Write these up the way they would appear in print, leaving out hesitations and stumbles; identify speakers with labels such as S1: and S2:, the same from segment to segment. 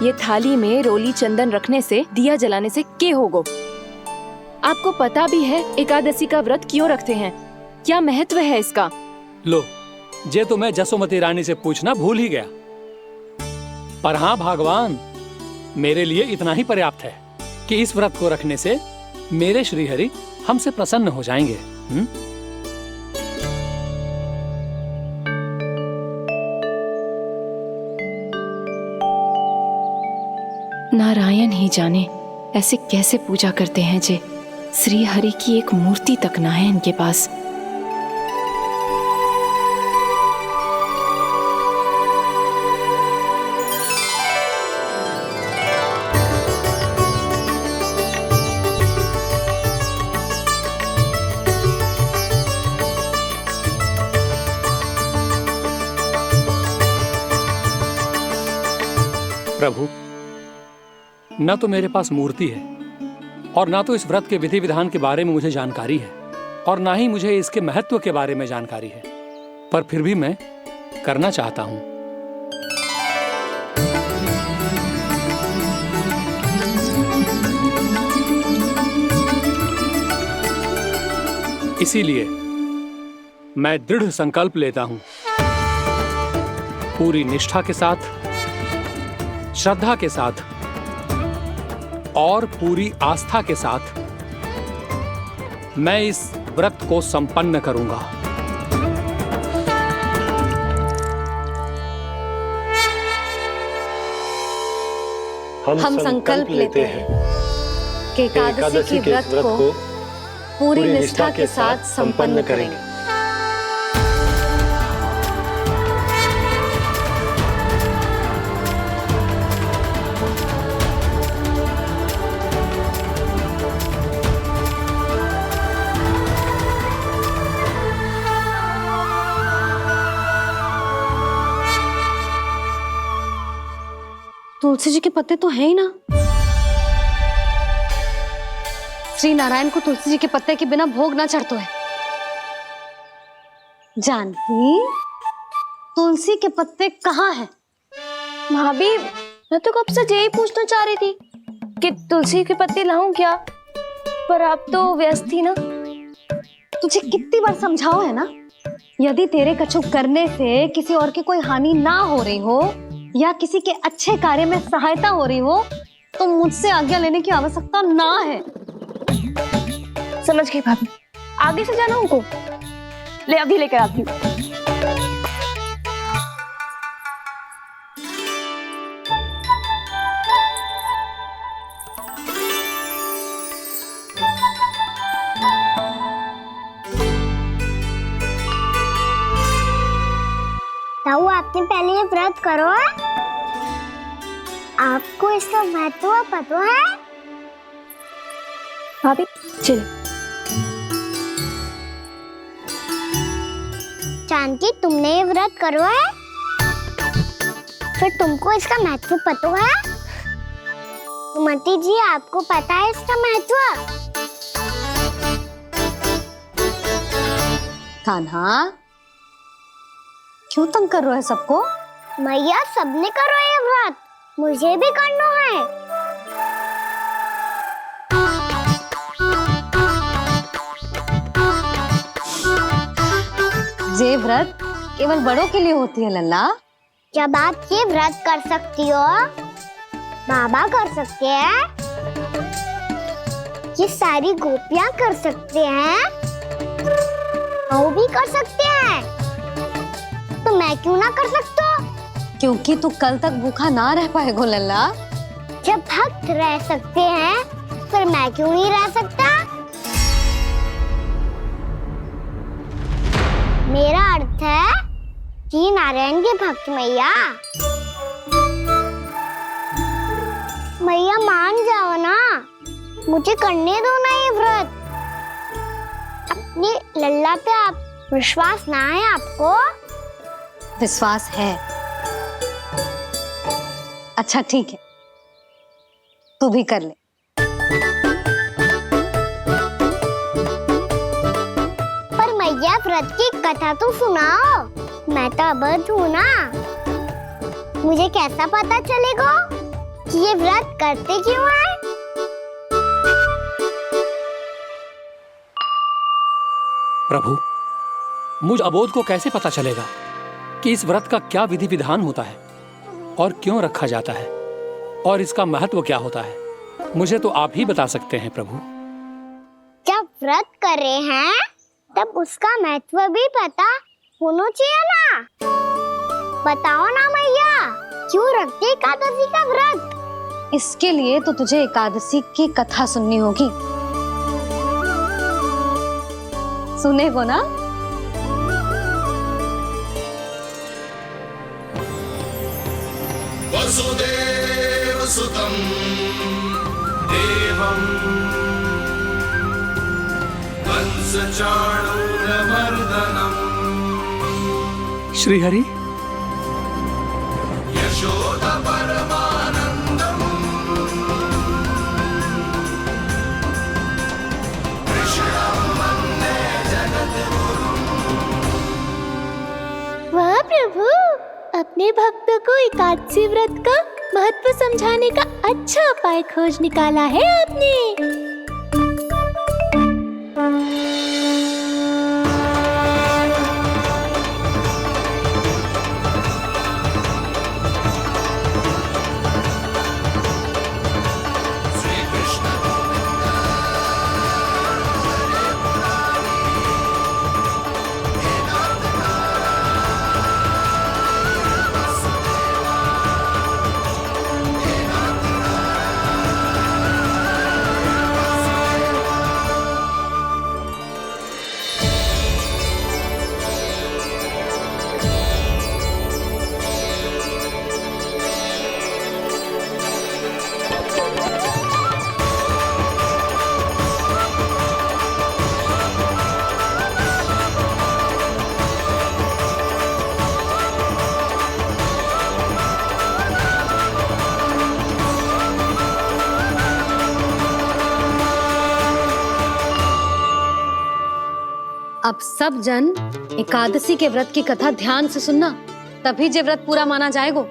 S1: ये थाली में रोली चंदन रखने से, दिया जलाने से के होगो। आपको पता भी है एकादशी का व्रत क्यों रखते हैं, क्या महत्व है इसका?
S2: लो, जे तो मैं जसोमती रानी से पूछना भूल ही गया। पर हाँ भगवान, मेरे लिए इतना ही पर्याप्त है कि इस व्रत को रखने से मेरे श्रीहरि हमसे प्रसन्न हो जाएंगे।
S1: नारायण ही जाने ऐसे कैसे पूजा करते हैं जे श्री हरि की एक मूर्ति तक ना है इनके पास।
S2: प्रभु, न तो मेरे पास मूर्ति है और ना तो इस व्रत के विधि विधान के बारे में मुझे जानकारी है और ना ही मुझे इसके महत्व के बारे में जानकारी है, पर फिर भी मैं करना चाहता हूं। इसीलिए मैं दृढ़ संकल्प लेता हूं, पूरी निष्ठा के साथ, श्रद्धा के साथ और पूरी आस्था के साथ मैं इस व्रत को संपन्न करूंगा।
S3: हम संकल्प लेते हैं कि एकादशी के व्रत को पूरी निष्ठा के साथ संपन्न करेंगे।
S4: तुलसी जी के पत्ते तो हैं ही ना। श्री नारायण को तुलसी जी के पत्ते के बिना भोग ना चढ़तो है। जानकी, तुलसी के पत्ते कहाँ हैं?
S5: भाभी, मैं तो कब से यही पूछना चाह रही थी कि तुलसी के पत्ते लाऊं क्या, पर आप तो व्यस्त थी ना।
S4: तुझे कितनी बार समझाओ है ना, यदि तेरे कछु करने से किसी और की कोई हानि ना हो रही हो या किसी के अच्छे कार्य में सहायता हो रही हो तो मुझसे आज्ञा लेने की आवश्यकता ना है।
S5: समझ गई भाभी, आगे से जाना उनको। ले अभी लेकर आती हूँ।
S6: ताऊ, आपने पहले ये व्रत करो है? आपको इसका महत्व पता है?
S5: भाभी चलो।
S6: जानकी, तुमने ये व्रत करो है? फिर तुमको इसका महत्व पता है? सुमति जी, आपको पता है इसका महत्व?
S4: कान्हा, क्यों तंग कर रहे हो सबको?
S6: मैया, सबने करो ये व्रत, मुझे भी करना है।
S4: ये व्रत केवल बड़ों के लिए होती है लल्ला।
S6: जब आप ये व्रत कर सकती हो, बाबा कर सकते हैं, ये सारी गोपियां कर सकते हैं, वो भी कर सकते हैं, तो मैं क्यों ना कर सकता?
S4: क्योंकि तू कल तक भूखा ना रह पाएगा लल्ला।
S6: जब भक्त रह सकते हैं, फिर मैं क्यों नहीं रह सकता? मेरा अर्थ है कि नारायण के भक्त मैया। मैया मान जाओ ना, मुझे करने दो ना ये व्रत। अपनी लल्ला पे आप विश्वास ना है आपको?
S4: विश्वास है। अच्छा ठीक है, तू भी कर ले।
S6: पर मैया, व्रत की कथा तो सुनाओ। मैं तो अबध हूँ ना, मुझे कैसा पता चलेगा ये व्रत करते क्यों हैं?
S2: प्रभु, मुझ अबोध को कैसे पता चलेगा कि इस व्रत का क्या विधि विधान होता है और क्यों रखा जाता है और इसका महत्व क्या होता है? मुझे तो आप ही बता सकते हैं प्रभु।
S6: जब व्रत कर रहे हैं तब उसका महत्व भी पता होना चाहिए ना। बताओ ना मैया, क्यों रखते एकादशी का व्रत?
S4: इसके लिए तो तुझे एकादशी की कथा सुननी होगी। सुनेगो ना?
S7: वसुदेव सुतं देवं कंसचाणूरमर्दनम्
S2: श्रीहरि,
S7: यशोदा परमानन्दम् कृष्णं वन्दे जगद्गुरुम्।
S5: वाह प्रभु, अपने भक्तों को एकादशी व्रत का महत्व समझाने का अच्छा उपाय खोज निकाला है आपने।
S4: अब सब जन एकादशी के व्रत की कथा ध्यान से सुनना, तभी जे व्रत पूरा माना जाएगा।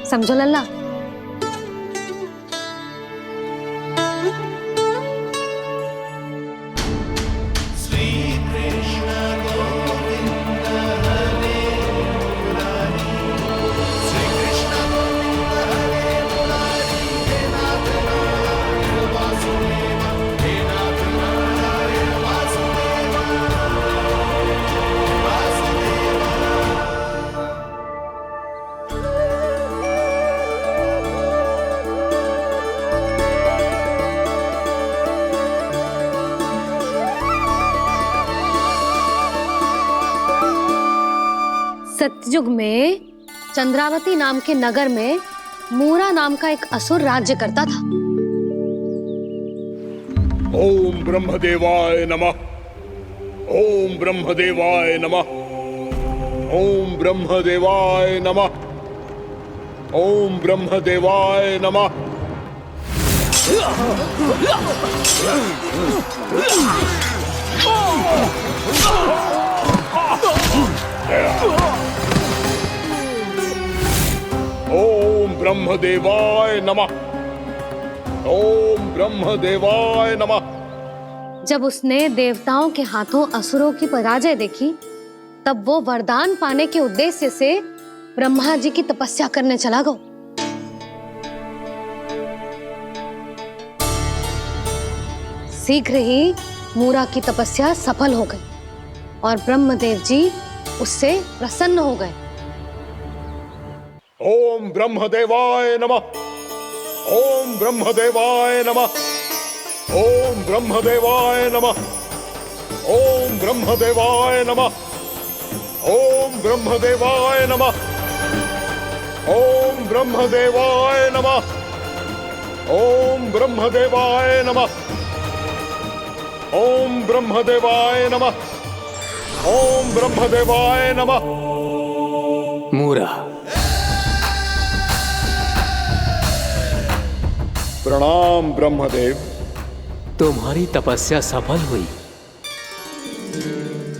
S4: समझो लल्ला? सतयुग में चंद्रावती नाम के नगर में मूरा नाम का एक असुर राज्य करता था।
S8: ओम ब्रह्मदेवाय नमः। ओम ब्रह्मदेवाय नमः। ओम ब्रह्मदेवाय नमः। ओम ब्रह्मदेवाय नमः। ओम ब्रह्मदेवाय नमः। ओम ब्रह्मदेवाय नमः।
S4: जब उसने देवताओं के हाथों असुरों की पराजय देखी, तब वो वरदान पाने के उद्देश्य से ब्रह्मा जी की तपस्या करने चला गया। शीघ्र ही मूरा की तपस्या सफल हो गई और ब्रह्मदेव जी उससे प्रसन्न हो गए।
S8: ओम ब्रह्मदेवाय नमः। ओम ब्रह्मदेवाय नमः। ओम ब्रह्मदेवाय नमः। ओम ब्रह्मदेवाय नमः। ओम ब्रह्मदेवाय नमः। ओम ब्रह्मदेवाय नमः। ओम ब्रह्मदेवाय नमः। ओम ब्रह्मदेवाय नमः। ओम ब्रह्मदेवाय नमः।
S2: मूरा,
S8: प्रणाम ब्रह्मदेव।
S2: तुम्हारी तपस्या सफल हुई।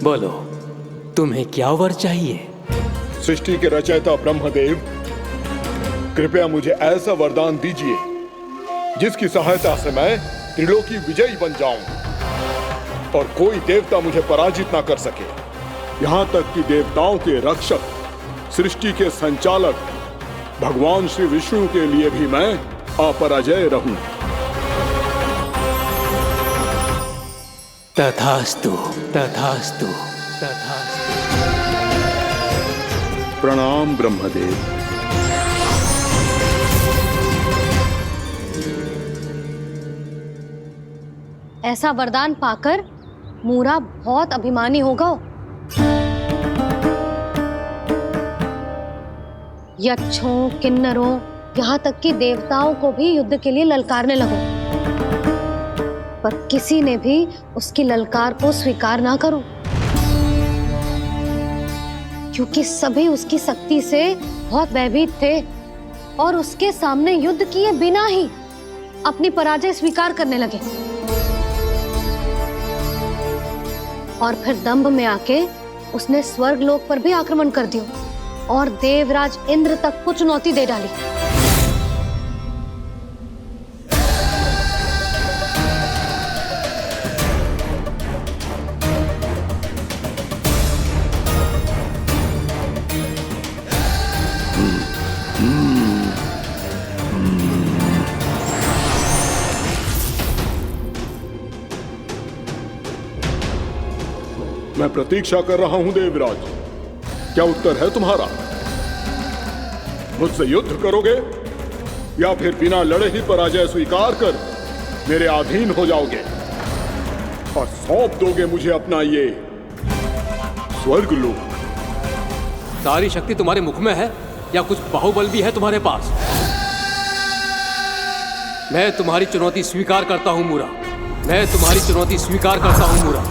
S2: बोलो, तुम्हें क्या वर चाहिए?
S8: सृष्टि के रचयिता ब्रह्मदेव, कृपया मुझे ऐसा वरदान दीजिए जिसकी सहायता से मैं त्रिलोकी विजयी बन जाऊं और कोई देवता मुझे पराजित ना कर सके, यहां तक कि देवताओं के रक्षक, सृष्टि के संचालक भगवान श्री विष्णु के लिए भी मैं अपराजय रहूं।
S2: तथास्तु, तथास्तु, तथास्तु।
S8: प्रणाम ब्रह्मदेव।
S4: ऐसा वरदान पाकर मूरा बहुत अभिमानी होगा। यक्षों, किन्नरों, यहाँ तक कि देवताओं को भी युद्ध के लिए ललकारने लगो, पर किसी ने भी उसकी ललकार को स्वीकार ना करो, क्योंकि सभी उसकी शक्ति से बहुत भयभीत थे और उसके सामने युद्ध किए बिना ही अपनी पराजय स्वीकार करने लगे और फिर दंभ में आके उसने स्वर्ग लोक पर भी आक्रमण कर दिया और देवराज इंद्र तक को चुनौती दे डाली।
S8: मैं प्रतीक्षा कर रहा हूं देवराज, क्या उत्तर है तुम्हारा? मुझसे युद्ध करोगे या फिर बिना लड़े ही पराजय स्वीकार कर मेरे अधीन हो जाओगे और सौंप दोगे मुझे अपना ये स्वर्ग लोक?
S9: सारी शक्ति तुम्हारे मुख में है या कुछ बाहुबल भी है तुम्हारे पास? मैं तुम्हारी चुनौती स्वीकार करता हूं मूरा, मैं तुम्हारी चुनौती स्वीकार करता हूं मूरा।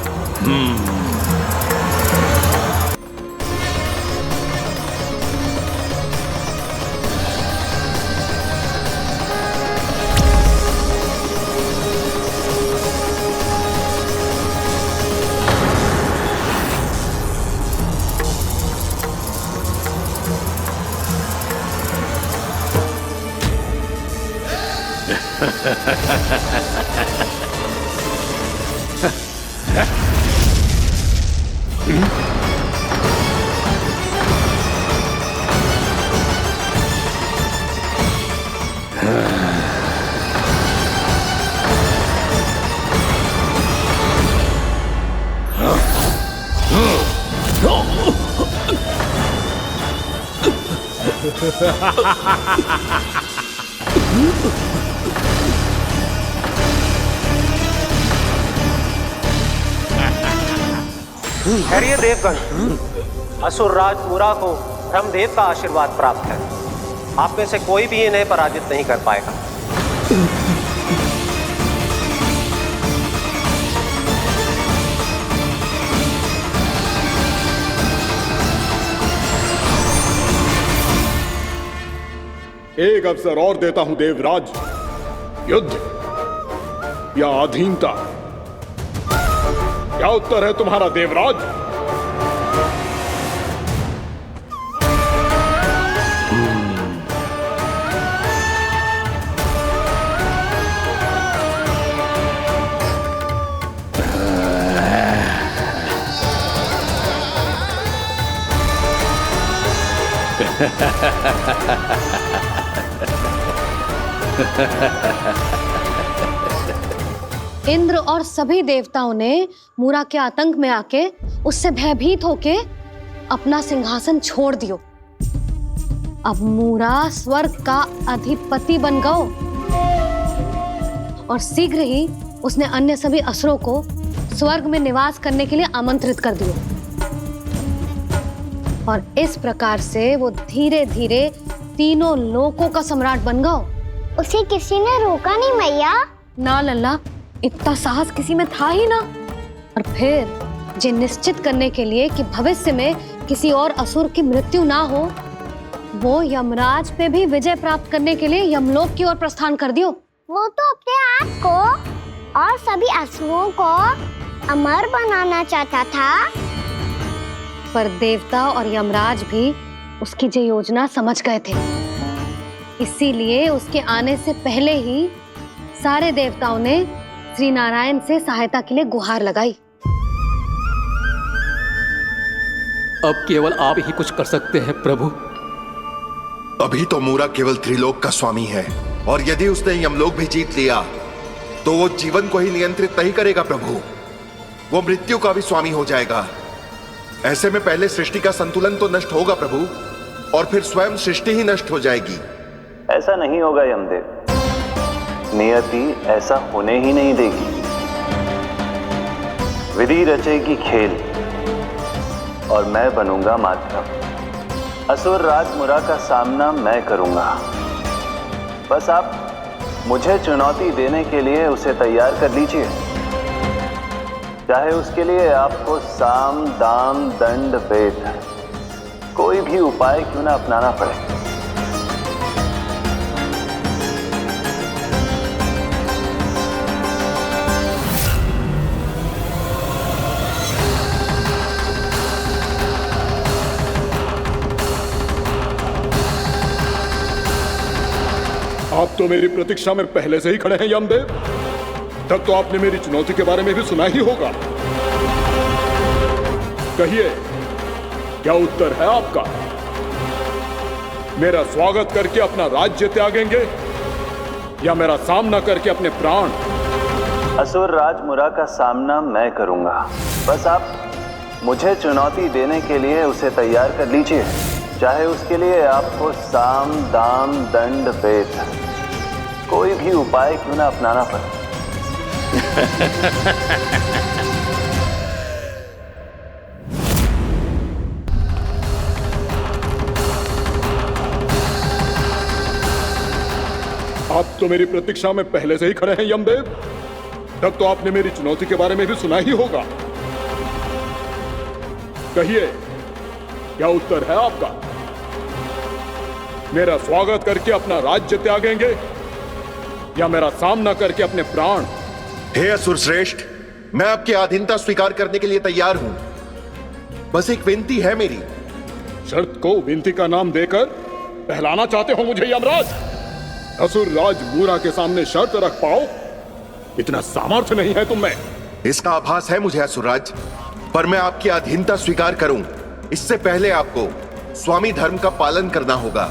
S10: ठहरिए देवगण, असुर राज मूरा को ब्रह्मदेव का आशीर्वाद प्राप्त है। आप में से कोई भी इन्हें पराजित नहीं कर पाएगा।
S8: एक अवसर और देता हूं देवराज, युद्ध या अधीनता, क्या उत्तर है तुम्हारा देवराज?
S4: इंद्र और सभी देवताओं ने मूरा के आतंक में आके उससे भयभीत होके अपना सिंहासन छोड़ दियो। अब मूरा स्वर्ग का अधिपति बन गयो और शीघ्र ही उसने अन्य सभी असुरों को स्वर्ग में निवास करने के लिए आमंत्रित कर दिया और इस प्रकार से वो धीरे धीरे तीनों लोकों का सम्राट बन गयो।
S6: उसे किसी ने रोका नहीं मैया?
S4: ना लल्ला, इतना साहस किसी में था ही ना। और फिर ये निश्चित करने के लिए कि भविष्य में किसी और असुर की मृत्यु ना हो, वो यमराज पे भी विजय प्राप्त करने के लिए यमलोक की ओर प्रस्थान कर दियो।
S6: वो तो अपने आप को और सभी असुरों को अमर बनाना चाहता था,
S4: पर देवता और यमराज भी उसकी ये योजना समझ गए थे इसीलिए उसके आने से पहले ही सारे देवताओं ने श्री नारायण से सहायता के लिए गुहार लगाई।
S9: अब केवल आप ही कुछ कर सकते हैं प्रभु।
S11: अभी तो मूरा केवल त्रिलोक का स्वामी है, और यदि उसने यमलोक भी जीत लिया तो वो जीवन को ही नियंत्रित नहीं करेगा प्रभु, वो मृत्यु का भी स्वामी हो जाएगा। ऐसे में पहले सृष्टि का संतुलन तो नष्ट होगा प्रभु, और फिर स्वयं सृष्टि ही नष्ट हो जाएगी।
S12: ऐसा नहीं होगा यमदेव, नियति ऐसा होने ही नहीं देगी। विधि रचेगी खेल और मैं बनूंगा माध्यम। असुर राज मुरा का सामना मैं करूंगा। बस आप मुझे चुनौती देने के लिए उसे तैयार कर लीजिए, चाहे उसके लिए आपको साम दाम दंड भेद कोई भी उपाय क्यों ना अपनाना पड़े।
S8: आप तो मेरी प्रतीक्षा में पहले से ही खड़े हैं यमदेव। तब तो आपने मेरी चुनौती के बारे में भी सुना ही होगा। कहिए, क्या उत्तर है आपका? मेरा स्वागत करके अपना राज्य त्यागेंगे या मेरा सामना करके अपने प्राण?
S12: असुर राज मुरा का सामना मैं करूंगा। बस आप मुझे चुनौती देने के लिए उसे तैयार कर लीजिए, चाहे उसके लिए आपको साम दाम दंड भेद कोई भी उपाय क्यों ना अपनाना पड़े।
S8: आप तो मेरी प्रतीक्षा में पहले से ही खड़े हैं यमदेव। तब तो आपने मेरी चुनौती के बारे में भी सुना ही होगा। कहिए, क्या उत्तर है आपका? मेरा स्वागत करके अपना राज्य त्यागेंगे या मेरा सामना करके अपने प्राण?
S11: हे असुर श्रेष्ठ, मैं आपकी अधीनता स्वीकार करने के लिए तैयार हूं। बस एक विनती है मेरी।
S8: शर्त को विनती का नाम देकर पहलाना चाहते हो मुझे यमराज? असुर राज मूरा के सामने शर्त रख पाओ, इतना सामर्थ्य नहीं है तुम में।
S11: इसका आभास है मुझे असुरराज, पर मैं आपकी अधीनता स्वीकार करूं इससे पहले आपको स्वामी धर्म का पालन करना होगा।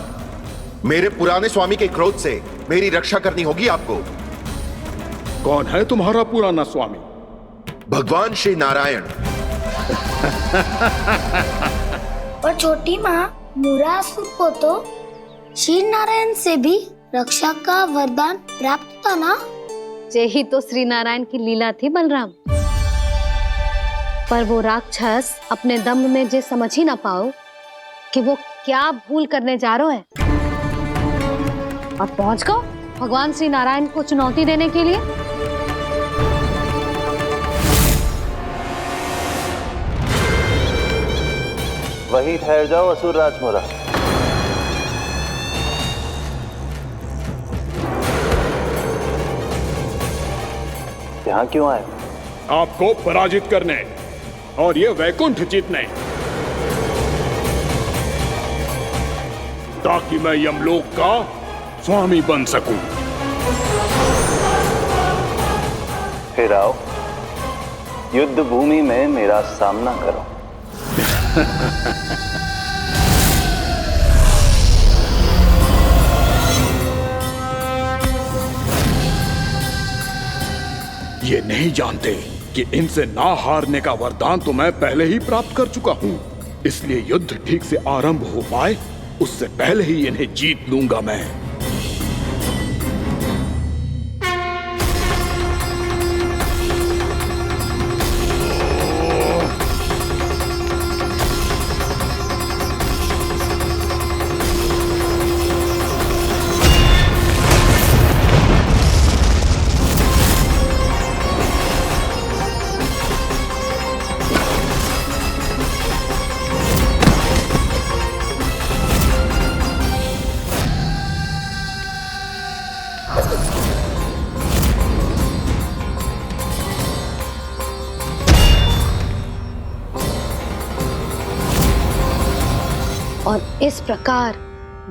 S11: मेरे पुराने स्वामी के क्रोध से मेरी रक्षा करनी होगी आपको।
S8: कौन है तुम्हारा पुराना स्वामी?
S11: भगवान श्री नारायण।
S6: और छोटी माँ, मूरासुर को तो श्री नारायण से भी रक्षा का वरदान प्राप्त था ना?
S4: यही तो श्री नारायण की लीला थी बलराम। पर वो राक्षस अपने दम में जे समझ ही ना पाओ कि वो क्या भूल करने जा रहा है, और पहुंच गो भगवान श्री नारायण को चुनौती देने के लिए।
S12: वहीं ठहर जाओ असुर राज मुरा। यहाँ क्यों आए?
S8: आपको पराजित करने और ये वैकुंठ जीतने, ताकि मैं यमलोक का स्वामी बन सकूं।
S12: फिर आओ, युद्ध भूमि में मेरा सामना करो।
S8: ये नहीं जानते कि इनसे ना हारने का वरदान तो मैं पहले ही प्राप्त कर चुका हूं, इसलिए युद्ध ठीक से आरंभ हो पाए उससे पहले ही इन्हें जीत लूंगा मैं।
S4: और इस प्रकार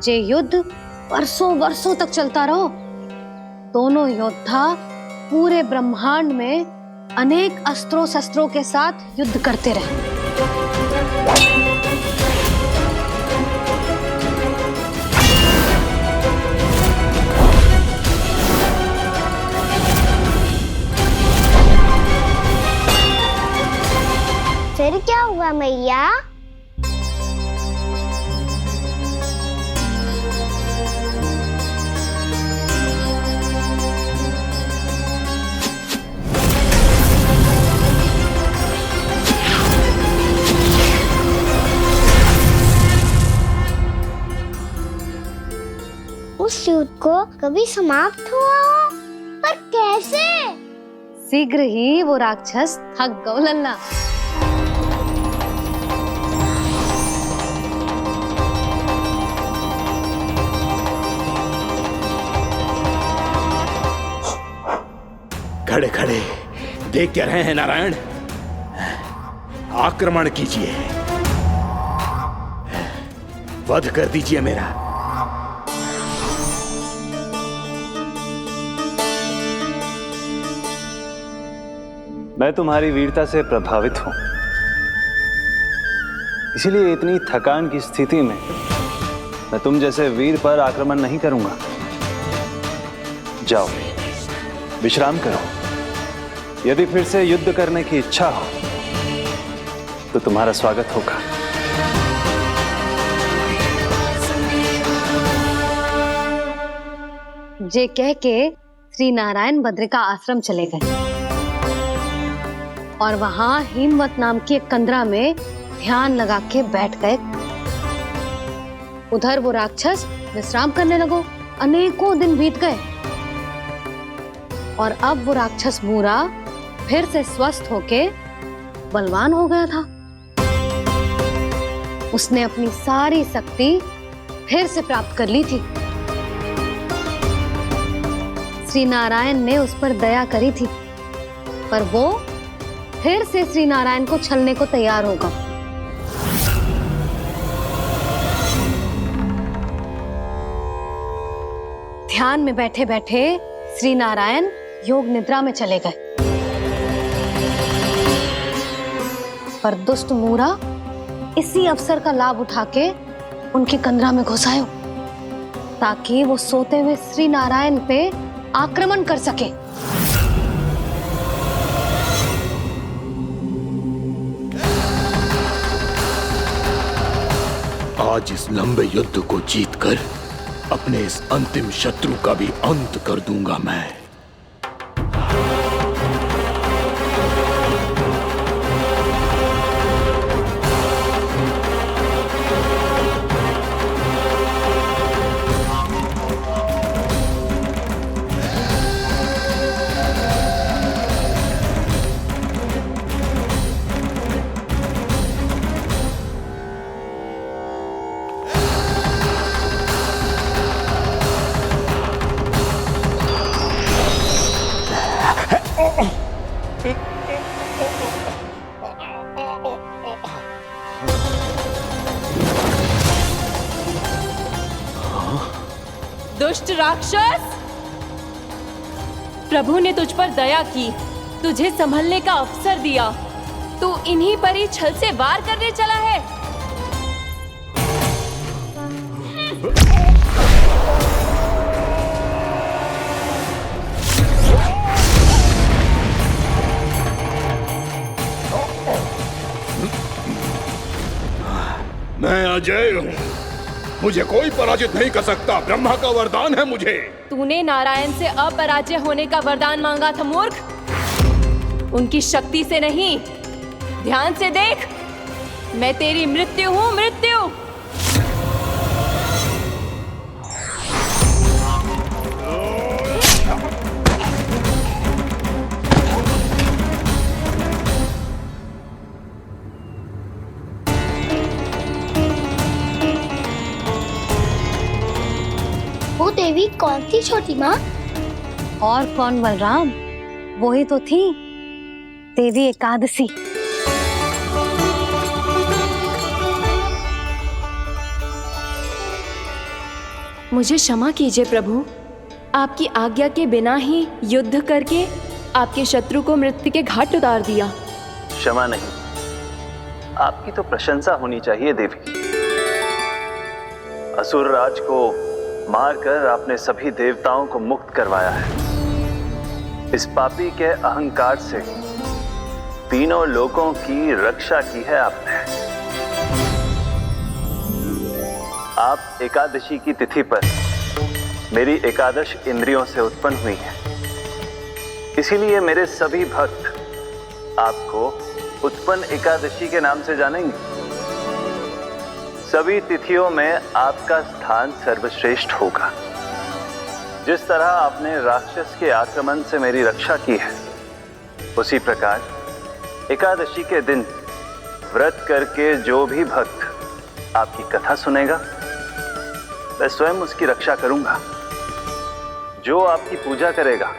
S4: जे युद्ध वर्षों वर्षों तक चलता रहो। दोनों योद्धा पूरे ब्रह्मांड में अनेक अस्त्रों शस्त्रों के साथ युद्ध करते रहे।
S6: फिर क्या हुआ मैया? उस युद्ध को कभी समाप्त हुआ हो, पर कैसे?
S4: शीघ्र ही वो राक्षस थक गौ लल्ला।
S13: खड़े खड़े देख क्या रहे हैं नारायण? आक्रमण कीजिए, वध कर दीजिए मेरा।
S12: मैं तुम्हारी वीरता से प्रभावित हूं, इसीलिए इतनी थकान की स्थिति में मैं तुम जैसे वीर पर आक्रमण नहीं करूंगा। जाओ विश्राम करो। यदि फिर से युद्ध करने की इच्छा हो तो तुम्हारा स्वागत होगा।
S4: जे कह के श्री नारायण बद्रिका आश्रम चले गए और वहां हिमवत नाम की एक कंदरा में ध्यान लगा के बैठ गए। उधर वो राक्षस विश्राम करने लगो। अनेकों दिन बीत गए और अब वो राक्षस मूरा फिर से स्वस्थ होके बलवान हो गया था। उसने अपनी सारी शक्ति फिर से प्राप्त कर ली थी। श्री नारायण ने उस पर दया करी थी, पर वो फिर से श्री नारायण को छलने को तैयार होगा। ध्यान में बैठे बैठे श्री नारायण योग निद्रा में चले गए, पर दुष्ट मूरा इसी अवसर का लाभ उठा के उनकी कंदरा में घुस आयो ताकि वो सोते हुए श्री नारायण पे आक्रमण कर सके।
S13: आज इस लंबे युद्ध को जीतकर अपने इस अंतिम शत्रु का भी अंत कर दूंगा मैं।
S1: दुष्ट राक्षस, प्रभु ने तुझ पर दया की, तुझे संभलने का अवसर दिया। तू इन्हीं पर ही छल से वार करने चला है।
S8: मैं अजय हूँ, मुझे कोई पराजित नहीं कर सकता। ब्रह्मा का वरदान है मुझे।
S1: तूने नारायण से अपराजय होने का वरदान मांगा था मूर्ख, उनकी शक्ति से नहीं। ध्यान से देख, मैं तेरी मृत्यु हूँ, मृत्यु।
S6: वो देवी कौन थी छोटी माँ?
S4: और कौन बलराम, वही तो थी देवी एकादशी।
S1: मुझे क्षमा कीजिए प्रभु, आपकी आज्ञा के बिना ही युद्ध करके आपके शत्रु को मृत्यु के घाट उतार दिया।
S12: क्षमा नहीं, आपकी तो प्रशंसा होनी चाहिए देवी। असुर राज को मारकर आपने सभी देवताओं को मुक्त करवाया है। इस पापी के अहंकार से तीनों लोकों की रक्षा की है आपने। आप एकादशी की तिथि पर मेरी एकादश इंद्रियों से उत्पन्न हुई हैं। इसीलिए मेरे सभी भक्त आपको उत्पन्न एकादशी के नाम से जानेंगे। सभी तिथियों में आपका स्थान सर्वश्रेष्ठ होगा। जिस तरह आपने राक्षस के आक्रमण से मेरी रक्षा की है, उसी प्रकार एकादशी के दिन व्रत करके जो भी भक्त आपकी कथा सुनेगा, मैं स्वयं उसकी रक्षा करूंगा। जो आपकी पूजा करेगा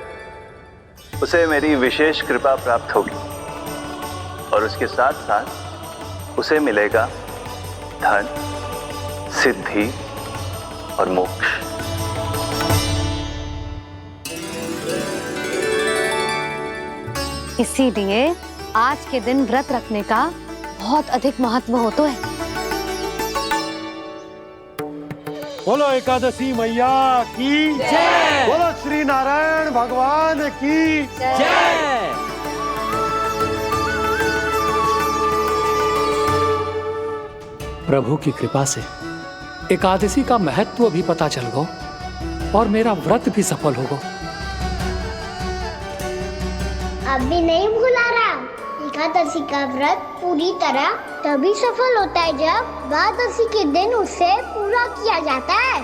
S12: उसे मेरी विशेष कृपा प्राप्त होगी और उसके साथ साथ उसे मिलेगा धन, सिद्धि और मोक्ष।
S4: इसीलिए आज के दिन व्रत रखने का बहुत अधिक महत्व होता है।
S14: बोलो एकादशी मैया की जय। बोलो श्री नारायण भगवान की जय।
S2: प्रभु की कृपा से एकादशी का महत्व भी पता चल गो और मेरा व्रत भी सफल होगा।
S6: अभी नहीं भूला राम, एकादशी का व्रत पूरी तरह तभी सफल होता है जब द्वादशी के दिन उसे पूरा किया जाता है।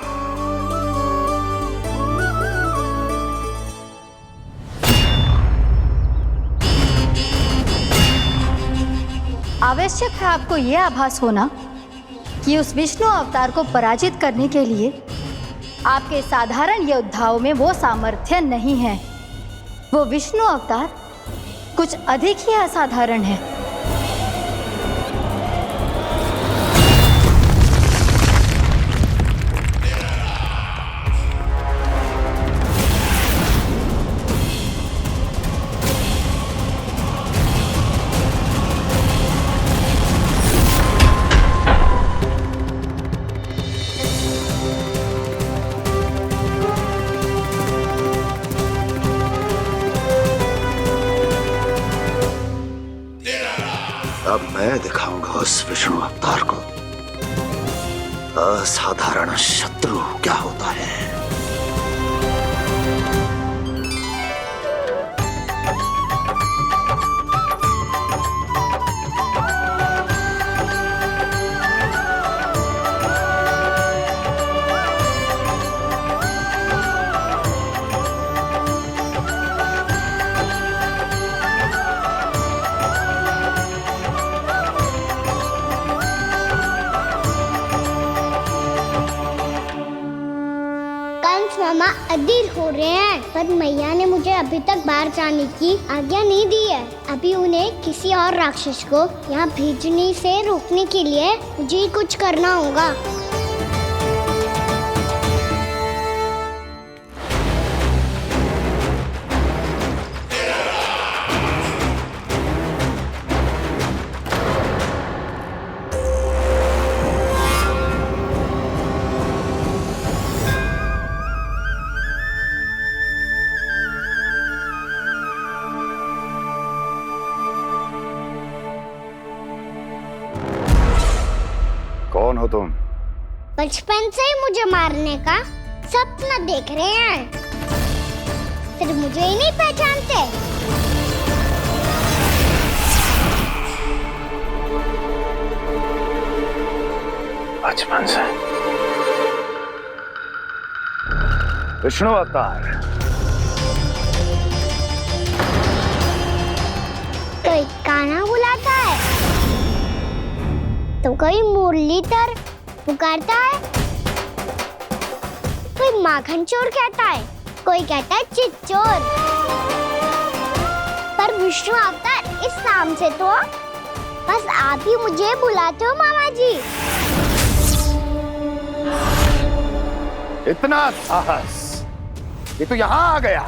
S3: आवश्यक है आपको यह आभास होना कि उस विष्णु अवतार को पराजित करने के लिए आपके साधारण योद्धाओं में वो सामर्थ्य नहीं है। वो विष्णु अवतार कुछ अधिक ही असाधारण है।
S13: अब मैं दिखाऊंगा उस विष्णु अवतार को असाधारण शत्रु क्या होता है।
S6: मामा अधीर हो रहे हैं, पर मैया ने मुझे अभी तक बाहर जाने की आज्ञा नहीं दी है। अभी उन्हें किसी और राक्षस को यहाँ भेजने से रोकने के लिए मुझे ही कुछ करना होगा।
S11: कौन हो तुम?
S6: बचपन से ही मुझे मारने का सपना देख रहे हैं, सिर्फ मुझे ही नहीं पहचानते।
S12: बचपन से विष्णु अवतार।
S6: कोई कान्हा बुलाता है तो कोई मुरलीधर पुकारता है, कोई माखन चोर कहता है, कोई कहता है चिच्चोर। पर विष्णु अवतार इस नाम से तो बस आप ही मुझे बुलाते हो मामा जी।
S11: इतना साहस कि तू यहां आ गया।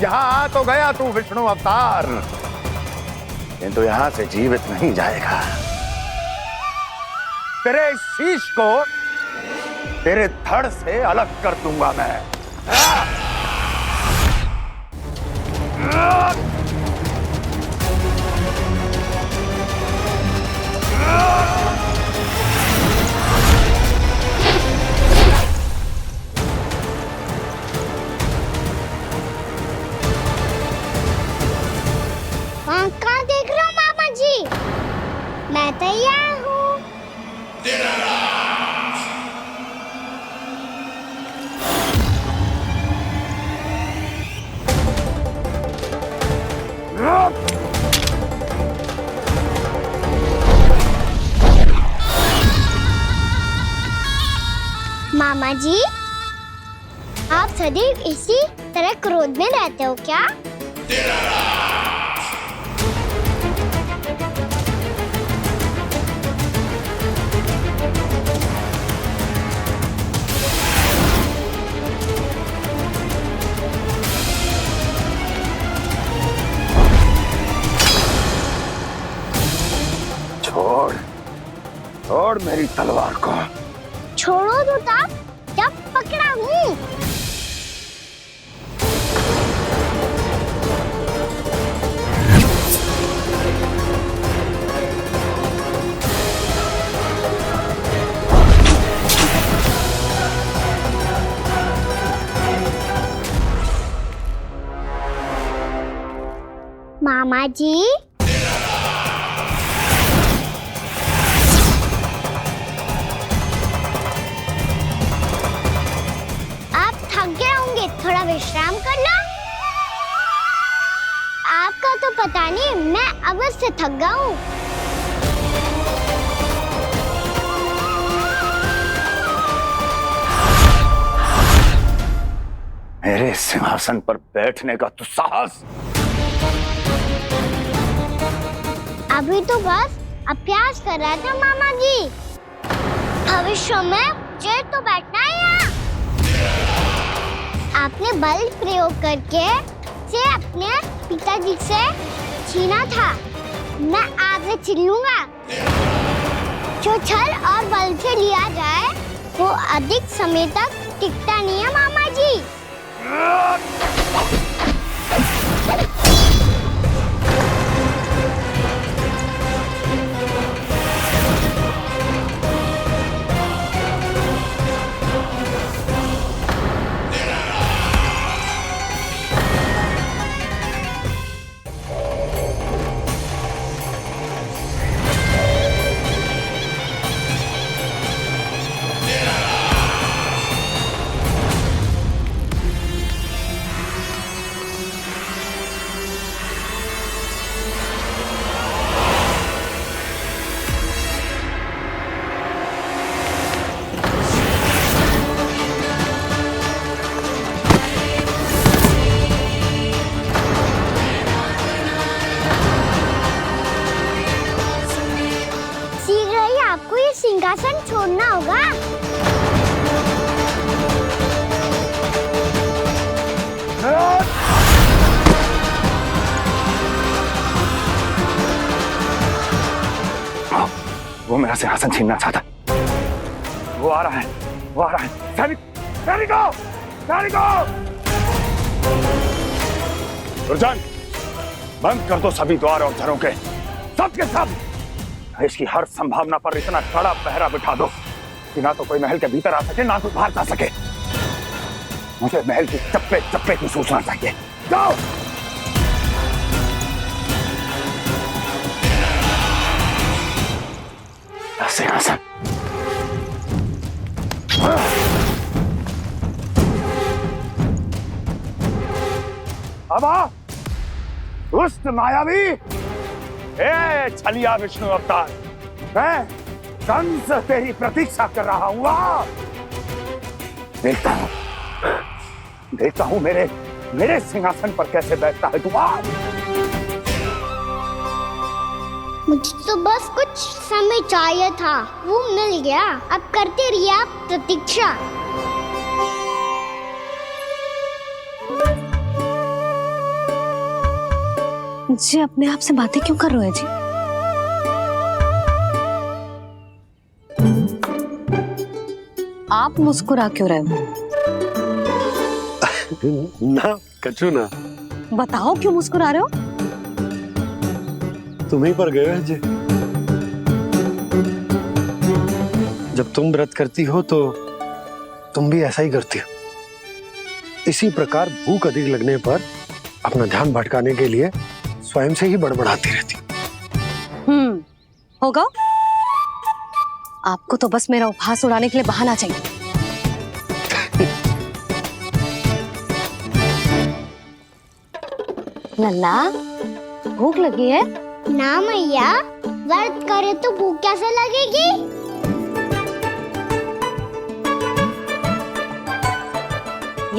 S11: यहां आ तो गया तू विष्णु अवतार, किंतु यहां से जीवित नहीं जाएगा। तेरे इस शीश को तेरे धड़ से अलग कर दूंगा मैं।
S6: कहाँ देख रहे हो मामा जी? मैं तैयार हूँ। मामा जी, आप सदैव इसी तरह क्रोध में रहते हो क्या?
S11: छोड़ छोड़ मेरी तलवार को।
S6: छोड़ो तो तब जब पकड़ा हूँ। मामा जी, थोड़ा विश्राम कर लो। आपका तो पता नहीं, मैं अवश्य थक गया हूँ।
S11: मेरे सिंहासन पर बैठने का तो साहस।
S6: अभी तो बस अभ्यास कर रहा था मामा जी। भविष्य में मुझे तो बैठना है यहाँ। आपने बल प्रयोग करके से अपने पिताजी से छीना था। मैं आपसे छीन लूंगा। जो छल और बल से लिया जाए वो अधिक समय तक टिकता नहीं है मामा जी। सिंहासन छोड़ना होगा।
S11: वो मेरा सिंहासन छीनना चाहता। वो आ रहा है, वो आ रहा है। सैनिकों, दुर्जन, बंद कर दो सभी द्वार और झरों के, सब के सब। इसकी हर संभावना पर इतना कड़ा पहरा बिठा दो कि ना तो कोई महल के भीतर आ सके, ना कोई बाहर जा सके। मुझे महल की चप्पे चप्पे की सूचना चाहिए। जाओ। सिंहासन। अब आ, दुष्ट मायावी, ए छलिया विष्णु अवतार, मैं कंस तेरी प्रतीक्षा कर रहा हूँ। देखता हूँ मेरे सिंहासन पर कैसे बैठता है तू।
S6: मुझे तो बस कुछ समय चाहिए था, वो मिल गया। अब करते रहिए आप प्रतीक्षा।
S4: जी अपने आप से बातें क्यों कर रहे हैं जी? आप मुस्कुरा क्यों रहे हो?
S14: ना कछु ना।
S4: बताओ क्यों मुस्कुरा रहे हो?
S14: तुम्हीं पर गए हैं जी। जब तुम व्रत करती हो तो तुम भी ऐसा ही करती हो। इसी प्रकार भूख अधिक लगने पर अपना ध्यान भटकाने के लिए स्वयं से ही बड़बड़ाती रहती।
S4: होगा। आपको तो बस मेरा उपहास उड़ाने के लिए बहाना चाहिए। लल्ला, भूख लगी है?
S6: ना मैया, व्रत करे तो भूख कैसे लगेगी?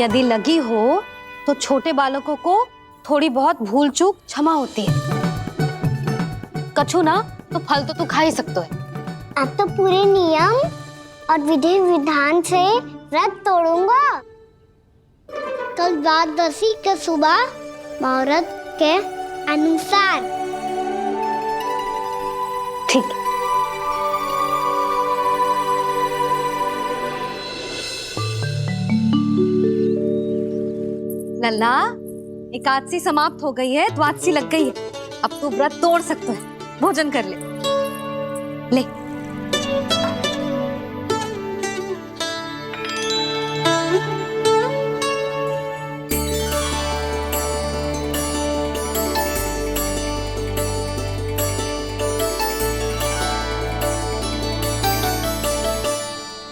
S4: यदि लगी हो तो छोटे बालकों को थोड़ी बहुत भूल चूक क्षमा होती है। कछु ना तो फल तो तू खा ही सकते है।
S6: अब तो पूरे नियम और विधि विधान से व्रत तोड़ूंगा। कल द्वादशी के सुबह मुहूर्त के अनुसार।
S4: ठीक। लल्ला, एकादशी समाप्त हो गई है, द्वादशी लग गई है। अब तू व्रत तोड़ सकते है। भोजन कर ले। ले।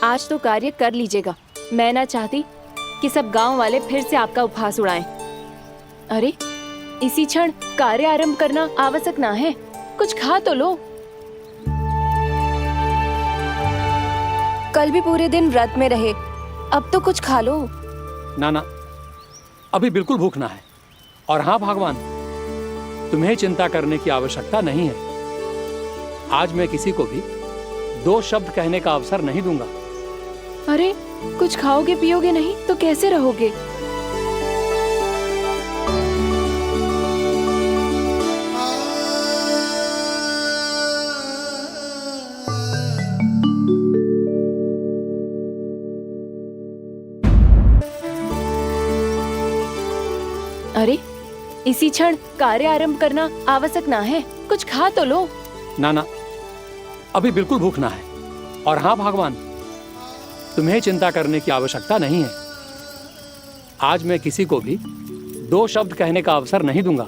S1: आज तो कार्य कर लीजिएगा। मैं ना चाहती कि सब गांव वाले फिर से आपका उपहास उड़ाएं। अरे, इसी क्षण कार्य आरंभ करना आवश्यक ना है। कुछ खा तो लो। कल भी पूरे दिन व्रत में रहे, अब तो कुछ खा लो।
S2: ना ना, अभी बिल्कुल भूख ना है। और हाँ भगवान, तुम्हें चिंता करने की आवश्यकता नहीं है। आज मैं किसी को भी 2 शब्द कहने का अवसर नहीं दूंगा।
S1: अरे, कुछ खाओगे पियोगे नहीं तो कैसे रहोगे? अरे, इसी क्षण कार्य आरंभ करना आवश्यक ना है। कुछ खा तो लो।
S2: ना ना, अभी बिल्कुल भूख ना है। और हाँ भगवान, तुम्हें चिंता करने की आवश्यकता नहीं है। आज मैं किसी को भी 2 शब्द कहने का अवसर नहीं दूंगा।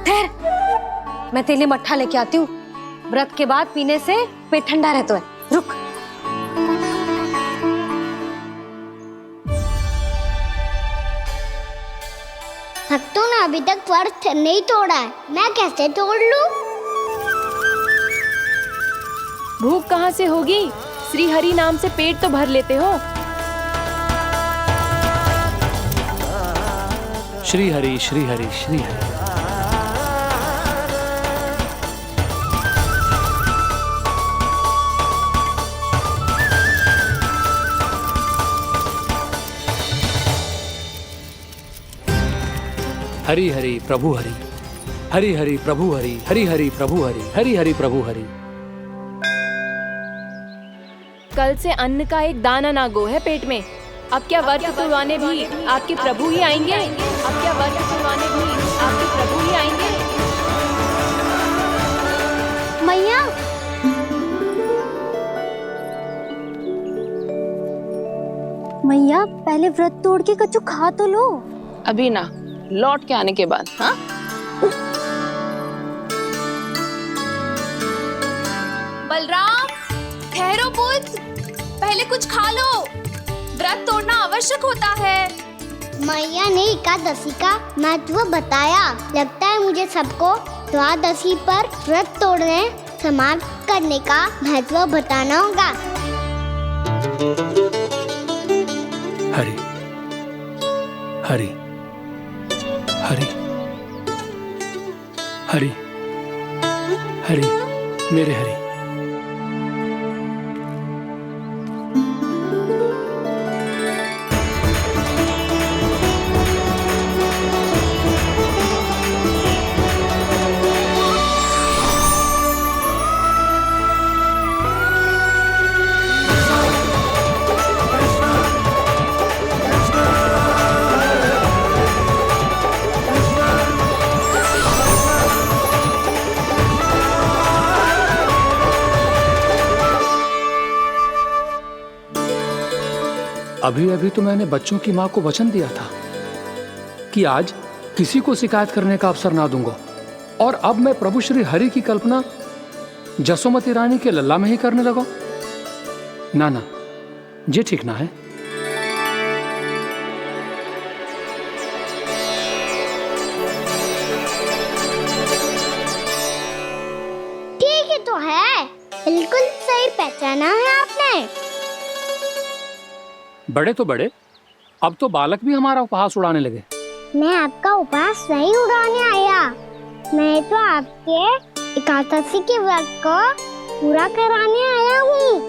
S4: ठहर, मैं तेरे लिए मट्ठा लेके आती हूँ। व्रत के बाद पीने से पेट ठंडा रहता है। रुक।
S6: भक्तों ने अभी तक व्रत नहीं तोड़ा है, मैं कैसे तोड़ लूं?
S1: भूख कहाँ से होगी? श्री हरि नाम से पेट तो भर लेते हो।
S2: श्री हरि श्री हरि श्री हरि। हरि हरि प्रभु हरि, हरि हरि प्रभु हरि, हरि हरि प्रभु हरि, हरि हरि प्रभु हरि।
S1: कल से अन्न का एक दाना ना गो है पेट में। अब क्या व्रत तुड़वाने भी आपके प्रभु ही आएंगे? अब क्या व्रत तुड़वाने भी आपके प्रभु ही आएंगे?
S6: मैया, मैया पहले व्रत तोड़ के कछु खा तो लो।
S15: अभी ना, लौट के आने के बाद। हाँ,
S5: बलराम, ठहरो पुत्र, पहले कुछ खा लो। व्रत तोड़ना आवश्यक होता है।
S6: मैया ने एकादशी का महत्व बताया। लगता है मुझे सबको द्वादशी पर व्रत तोड़ने समाप्त करने का महत्व बताना होगा।
S2: हरि हरि हरि हरि हरि मेरे हरि। अभी अभी तो मैंने बच्चों की मां को वचन दिया था कि आज किसी को शिकायत करने का अवसर ना दूंगा, और अब मैं प्रभु श्री हरि की कल्पना जसोमती रानी के लल्ला में ही करने लगा। ना ना, ये ठीक ना है।
S6: ठीक ही तो है, बिल्कुल सही पहचाना है आपने।
S2: बड़े तो बड़े, अब तो बालक भी हमारा उपहास उड़ाने लगे।
S6: मैं आपका उपहास नहीं उड़ाने आया, मैं तो आपके एकादशी के व्रत को पूरा कराने आया हूँ।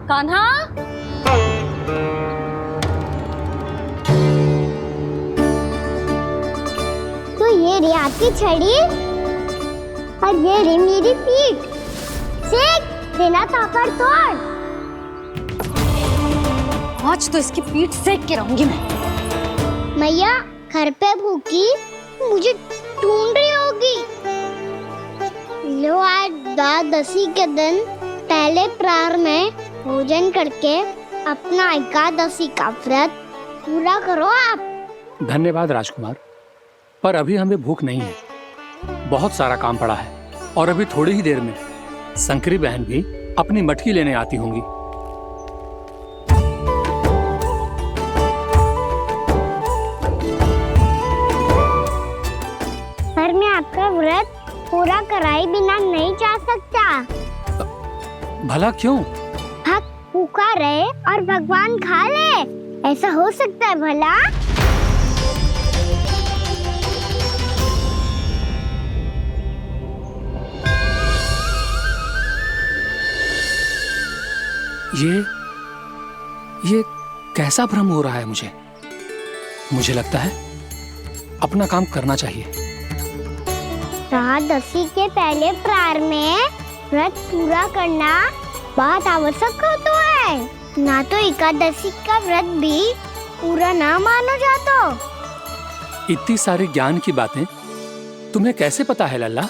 S4: कान्हा,
S6: तो ये रही आपकी छड़ी और ये रही मेरी पीठ। सेक देना तापड़ तोड़।
S4: आज तो इसकी पीठ सेक के रहूंगी मैं।
S6: मैया घर पे भूखी मुझे ढूंढ रही होगी। लो, आज द्वादशी के दिन पहले प्रहर में भोजन करके अपना एकादशी का व्रत पूरा करो आप।
S2: धन्यवाद राजकुमार, पर अभी हमें भूख नहीं है। बहुत सारा काम पड़ा है, और अभी थोड़ी ही देर में शंकरी बहन भी अपनी मटकी लेने आती होंगी।
S6: पर मैं आपका व्रत पूरा कराए बिना नहीं जा सकता।
S2: भला क्यों?
S6: भक्त भूखा रहे और भगवान खा ले, ऐसा हो सकता है भला?
S2: ये कैसा भ्रम हो रहा है मुझे? मुझे लगता है अपना काम करना चाहिए।
S6: द्वादशी के पहले प्रहर में व्रत पूरा करना बहुत आवश्यक होता है, ना तो एकादशी का व्रत भी पूरा ना मानो जातो।
S2: इतनी सारी ज्ञान की बातें तुम्हें कैसे पता है लल्ला?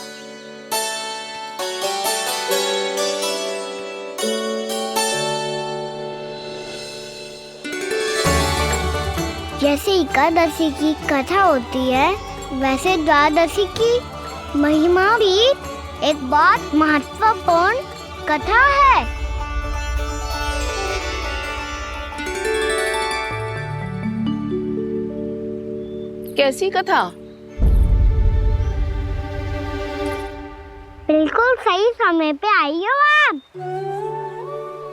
S6: जैसे एकादशी की कथा होती है, वैसे द्वादशी की महिमा भी एक बहुत महत्वपूर्ण कथा है।
S15: कैसी कथा?
S6: बिल्कुल सही समय पे आई हो आप,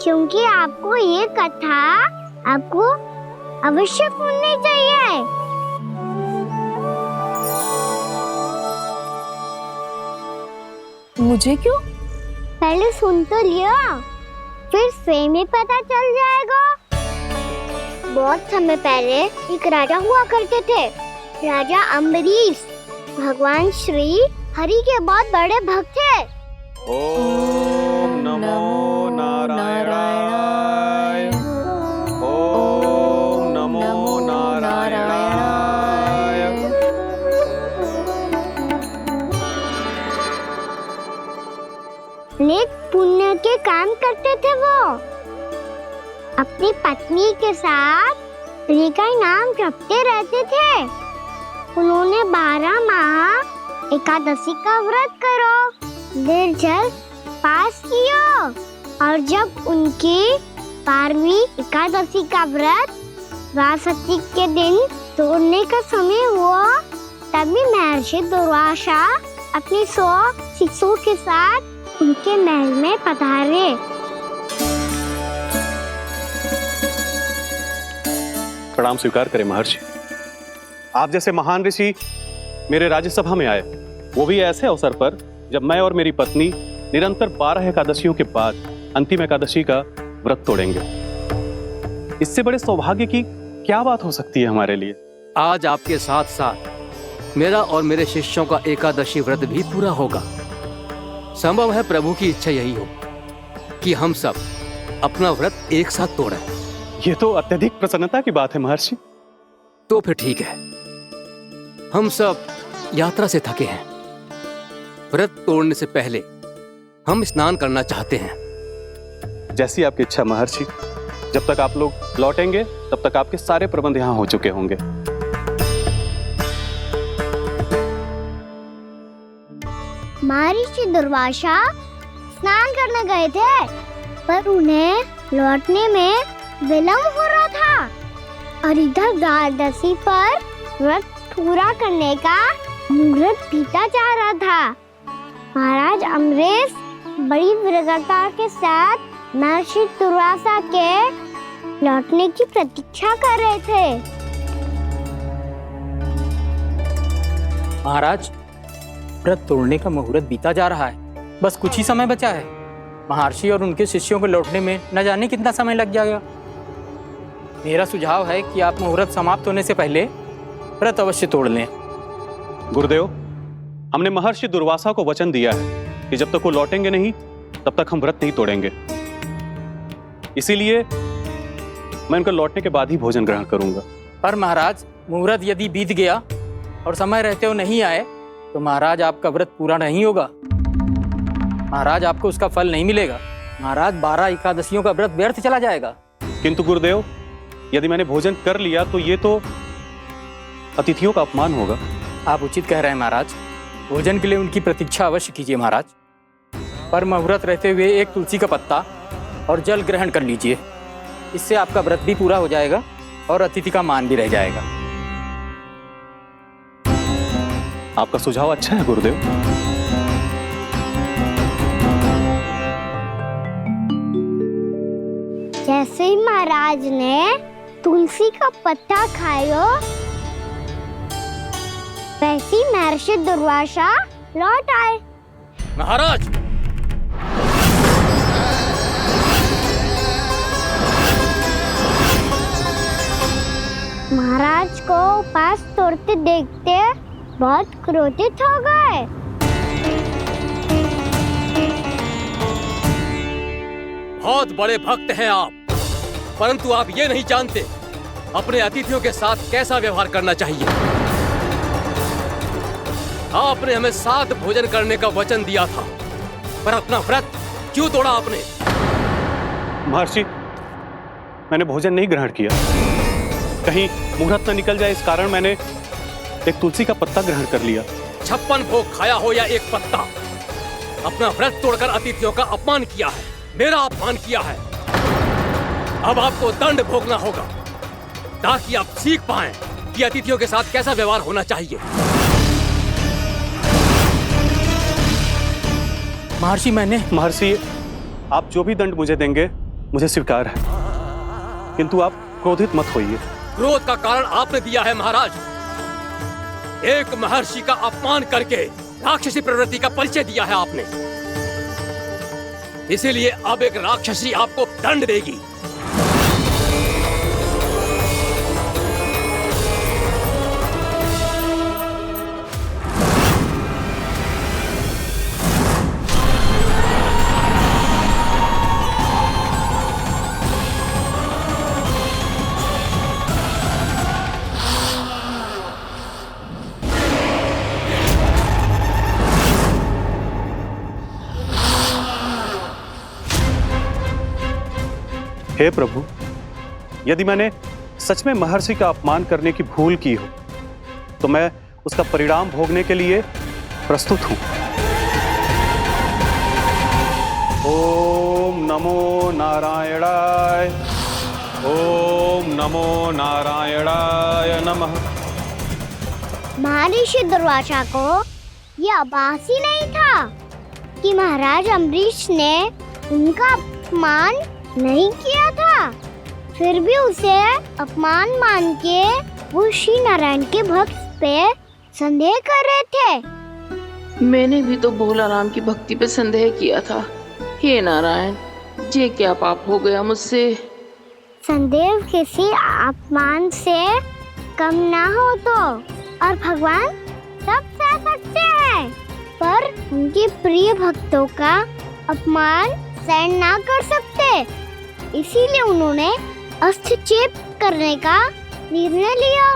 S6: क्योंकि आपको ये कथा आपको अवश्य सुननी चाहिए।
S5: मुझे क्यों?
S6: पहले सुन तो लिया, फिर स्वयं ही पता चल जाएगा। बहुत समय पहले एक राजा हुआ करते थे, राजा अम्बरीश। भगवान श्री हरि के बहुत बड़े भक्त थे।
S16: ओम नमो नारायणाय। ओम नमो नारायणाय।
S6: नेक पुण्य के काम करते थे वो। अपनी पत्नी के साथ हरि का नाम जपते रहते थे। उन्होंने 12 माह एकादशी का व्रत करो निर्जल पास किया, और जब उनकी 12वीं एकादशी का व्रत द्वादशी के दिन तोड़ने का समय हुआ, तभी महर्षि दुर्वासा अपनी 100 शिष्यों के साथ उनके महल में पधारे।
S17: प्रणाम स्वीकार करें महर्षि। आप जैसे महान ऋषि मेरे राज्यसभा में आए, वो भी ऐसे अवसर पर जब मैं और मेरी पत्नी निरंतर 12 एकादशियों के बाद अंतिम एकादशी का व्रत तोड़ेंगे। इससे बड़े सौभाग्य की क्या बात हो सकती है हमारे लिए।
S9: आज आपके साथ साथ मेरा और मेरे शिष्यों का एकादशी व्रत भी पूरा होगा। संभव है प्रभु की इच्छा यही हो कि हम सब अपना व्रत एक साथ तोड़ें।
S17: ये तो अत्यधिक प्रसन्नता की बात है महर्षि।
S9: तो फिर ठीक है, हम सब यात्रा से थके हैं। व्रत तोड़ने से पहले हम स्नान करना चाहते हैं।
S17: जैसी आपकी इच्छा महर्षि। जब तक आप लोग लौटेंगे तब तक आपके सारे प्रबंध यहाँ हो चुके होंगे।
S6: महर्षि दुर्वासा स्नान करने गए थे, पर उन्हें लौटने में विलंब हो रहा था और इधर द्वादशी पर व्रत पूरा करने का मुहूर्त बीता जा रहा था। महाराज अमरेश बड़ी विरगता के साथ महर्षि दुर्वासा के लौटने की प्रतीक्षा कर रहे थे।
S18: महाराज, व्रत तोड़ने का मुहूर्त बीता जा रहा है। बस कुछ ही समय बचा है। महर्षि और उनके शिष्यों को लौटने में न जाने कितना समय लग जाएगा। मेरा सुझाव है कि आप मुहूर्त समाप्त होने से पहले व्रत अवश्य तोड़ लें।
S17: गुरुदेव, हमने महर्षि दुर्वासा को वचन दिया है कि जब तक वो लौटेंगे नहीं तब तक हम व्रत नहीं तोड़ेंगे। इसीलिए मैं उनके लौटने के बाद ही भोजन ग्रहण करूंगा।
S18: पर महाराज, मुहूर्त यदि बीत गया और समय रहते हुए नहीं आए तो महाराज आपका व्रत पूरा नहीं होगा। महाराज, आपको उसका फल नहीं मिलेगा। महाराज, 12 एकादशियों का व्रत व्यर्थ चला जाएगा।
S17: किंतु गुरुदेव, यदि मैंने भोजन कर लिया तो ये तो अतिथियों का अपमान होगा।
S18: आप उचित कह रहे हैं महाराज। भोजन के लिए उनकी प्रतीक्षा अवश्य कीजिए महाराज। पर मुहूर्त रहते हुए एक तुलसी का पत्ता और जल ग्रहण कर लीजिए। इससे आपका व्रत भी पूरा हो जाएगा और अतिथि का मान भी रह जाएगा।
S17: आपका सुझाव अच्छा है गुरुदेव।
S6: जैसे ही महाराज ने तुलसी का पत्ता खाया, वैसे ही महर्षि दुर्वासा लौट आए।
S9: महाराज,
S6: महाराज को उपास तोड़ते देखते बहुत क्रोधित हो गए।
S9: बहुत बड़े भक्त हैं आप, परंतु आप ये नहीं जानते अपने अतिथियों के साथ कैसा व्यवहार करना चाहिए। आपने हमें साथ भोजन करने का वचन दिया था, पर अपना व्रत क्यों तोड़ा आपने?
S17: महर्षि, मैंने भोजन नहीं ग्रहण किया। कहीं मुहूर्त न निकल जाए इस कारण मैंने एक तुलसी का पत्ता ग्रहण कर लिया।
S9: 56 भोग खाया हो या एक पत्ता, अपना व्रत तोड़कर अतिथियों का अपमान किया है, मेरा अपमान किया है। अब आपको दंड भोगना होगा ताकि आप सीख पाएं कि अतिथियों के साथ कैसा व्यवहार होना चाहिए।
S17: महर्षि, आप जो भी दंड मुझे देंगे मुझे स्वीकार है, किंतु आप क्रोधित मत होइए।
S9: क्रोध का कारण आपने दिया है महाराज। एक महर्षि का अपमान करके राक्षसी प्रवृत्ति का परिचय दिया है आपने। इसीलिए अब एक राक्षसी आपको दंड देगी।
S17: हे प्रभु, यदि मैंने सच में महर्षि का अपमान करने की भूल की हो तो मैं उसका परिणाम भोगने के लिए प्रस्तुत हूं। ओम नमो नारायणाय, ओम नमो नारायणाय नमः।
S6: महर्षि दुर्वासा को यह आभास ही नहीं था कि महाराज अम्बरीश ने उनका अपमान नहीं किया था, फिर भी उसे अपमान मान के वो श्री नारायण के भक्त पे संदेह कर रहे थे।
S15: मैंने भी तो भोला राम की भक्ति पे संदेह किया था। हे नारायण, ये क्या पाप हो गया मुझसे।
S6: संदेह किसी अपमान से कम ना हो तो, और भगवान सब सह सकते हैं, पर उनके प्रिय भक्तों का अपमान सहन ना कर सकते, इसीलिए उन्होंने अस्थिचेप करने का निर्णय लिया।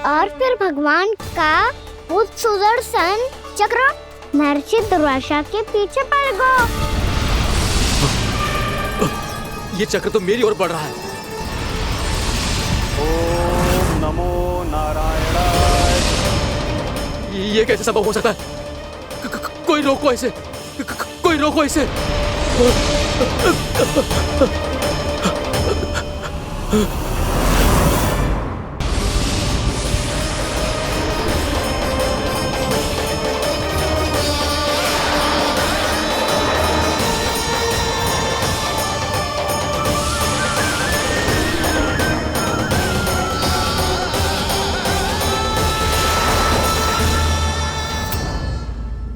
S6: और फिर भगवान का वो सुदर्शन चक्र महर्षि दुर्वासा के पीछे पड़ गया।
S9: ये चक्र तो मेरी ओर बढ़ रहा है।
S17: ओम नमो नारायणाय।
S9: ये कैसे संभव हो सकता है? कोई रोको इसे, कोई रोको इसे।